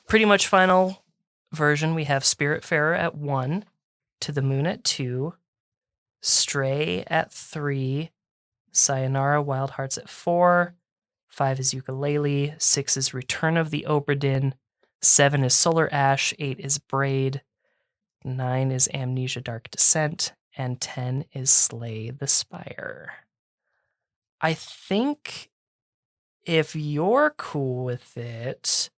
pretty much final version, we have Spiritfarer at 1, To the Moon at 2, Stray at 3, Sayonara Wild Hearts at 4, 5 is Yooka-Laylee, 6 is Return of the Obra Dinn, 7 is Solar Ash, 8 is Braid, 9 is Amnesia Dark Descent, and 10 is Slay the Spire. I think if you're cool with it,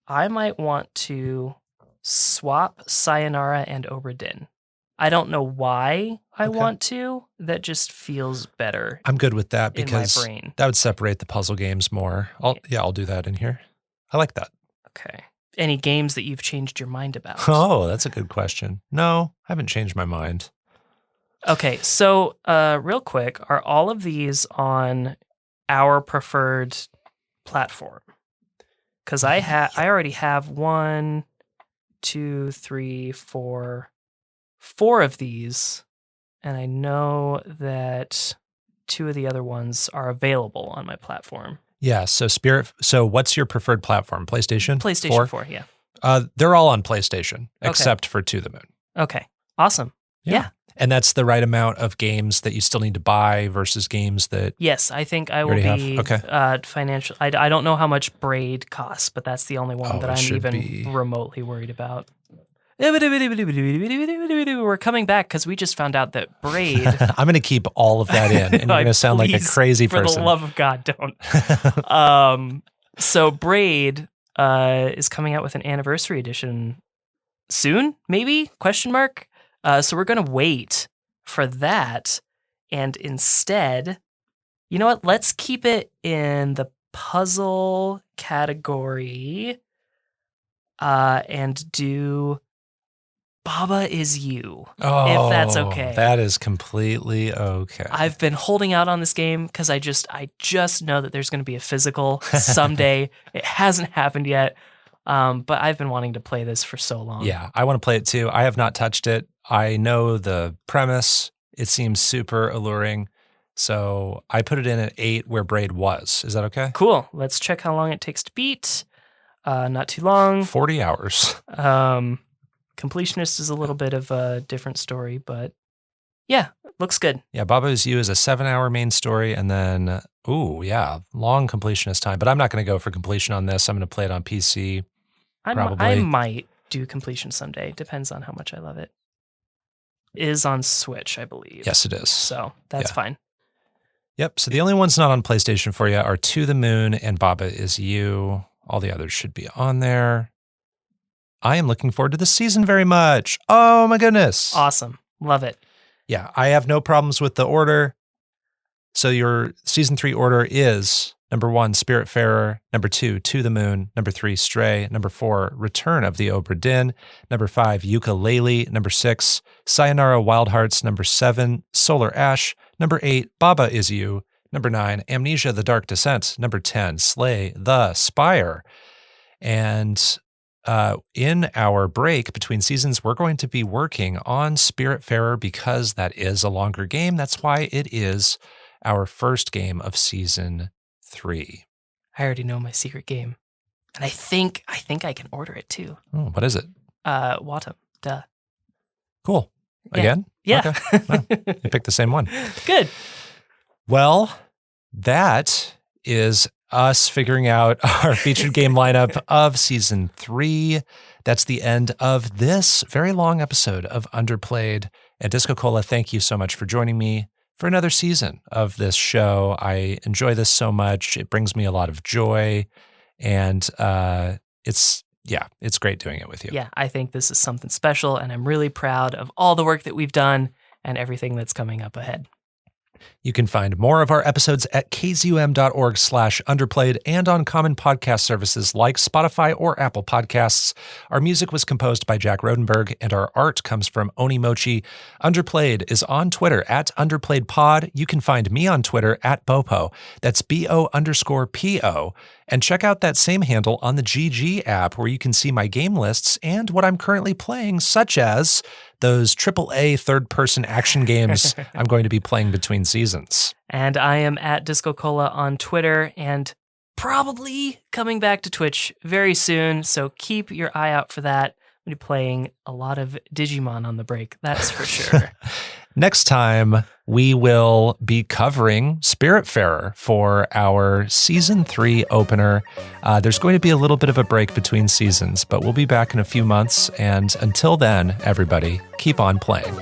I might want to swap Sayonara and Obra Dinn. I don't know why I want to. That just feels better.
I'm good with that because
in my brain.
That would separate the puzzle games more. I'll do that in here. I like that.
Okay. Any games that you've changed your mind about?
Oh, that's a good question. No, I haven't changed my mind.
Okay, so real quick, are all of these on our preferred platform? Because I already have 1, 2, 3, 4 of these, and I know that 2 of the other ones are available on my platform.
Yeah, so what's your preferred platform? PlayStation?
PlayStation 4, yeah.
They're all on PlayStation, except for To the Moon.
Okay, awesome. Yeah.
And that's the right amount of games that you still need to buy versus games that...
Yes, I think I will be financial. I don't know how much Braid costs, but that's the only one that I'm even remotely worried about. We're coming back because we just found out that Braid...
I'm going to keep all of that in, and you're going to sound like a crazy person.
For the love of God, don't. So Braid is coming out with an anniversary edition soon, maybe? Question mark? So we're going to wait for that, and instead, You know what? Let's keep it in the puzzle category and do Baba Is You, if that's okay.
That is completely okay.
I've been holding out on this game because I just know that there's going to be a physical someday. It hasn't happened yet, but I've been wanting to play this for so long.
Yeah, I want to play it too. I have not touched it. I know the premise. It seems super alluring. So I put it in at 8 where Braid was. Is that okay?
Cool. Let's check how long it takes to beat. Not too long.
40 hours.
Completionist is a little bit of a different story, but yeah, looks good.
Yeah, Baba Is You is a 7-hour main story, and then, long completionist time. But I'm not going to go for completion on this. I'm going to play it on PC. Probably.
I might do completion someday. Depends on how much I love it. It is on Switch, I believe.
Yes, it is.
So that's fine.
Yep. So the only ones not on PlayStation for you are To the Moon and Baba Is You. All the others should be on there. I am looking forward to this season very much. Oh my goodness.
Awesome. Love it.
Yeah, I have no problems with the order. So your season 3 order is number 1, Spiritfarer, number 2, To the Moon, number 3, Stray, number 4, Return of the Obra Dinn, number 5, Yooka-Laylee, number 6, Sayonara Wild Hearts, number 7, Solar Ash, number 8, Baba Is You, number 9, Amnesia The Dark Descent, number 10, Slay the Spire. And in our break between seasons, we're going to be working on Spiritfarer because that is a longer game. That's why it is our first game of season 3.
I already know my secret game, and I think I can order it too.
Oh, what is it?
Watum. Duh.
Cool. Again?
Yeah.
Okay. Well, you picked the same one.
Good.
Well, that is us figuring out our featured game lineup of season 3. That's the end of this very long episode of Underplayed. And DiscoCola, thank you so much for joining me for another season of this show. I enjoy this so much. It brings me a lot of joy. And it's great doing it with you.
Yeah, I think this is something special, and I'm really proud of all the work that we've done and everything that's coming up ahead.
You can find more of our episodes at kzum.org/underplayed and on common podcast services like Spotify or Apple Podcasts. Our music was composed by Jack Rodenberg, and our art comes from Onimochi. Underplayed is on Twitter at underplayedpod. You can find me on Twitter at Bopo. That's BO_PO. And check out that same handle on the GG app where you can see my game lists and what I'm currently playing, such as those AAA third-person action games I'm going to be playing between seasons.
And I am at DiscoCola on Twitter and probably coming back to Twitch very soon, so keep your eye out for that. I'm going to be playing a lot of Digimon on the break, that's for sure.
Next time, we will be covering Spiritfarer for our Season 3 opener. There's going to be a little bit of a break between seasons, but we'll be back in a few months. And until then, everybody, keep on playing.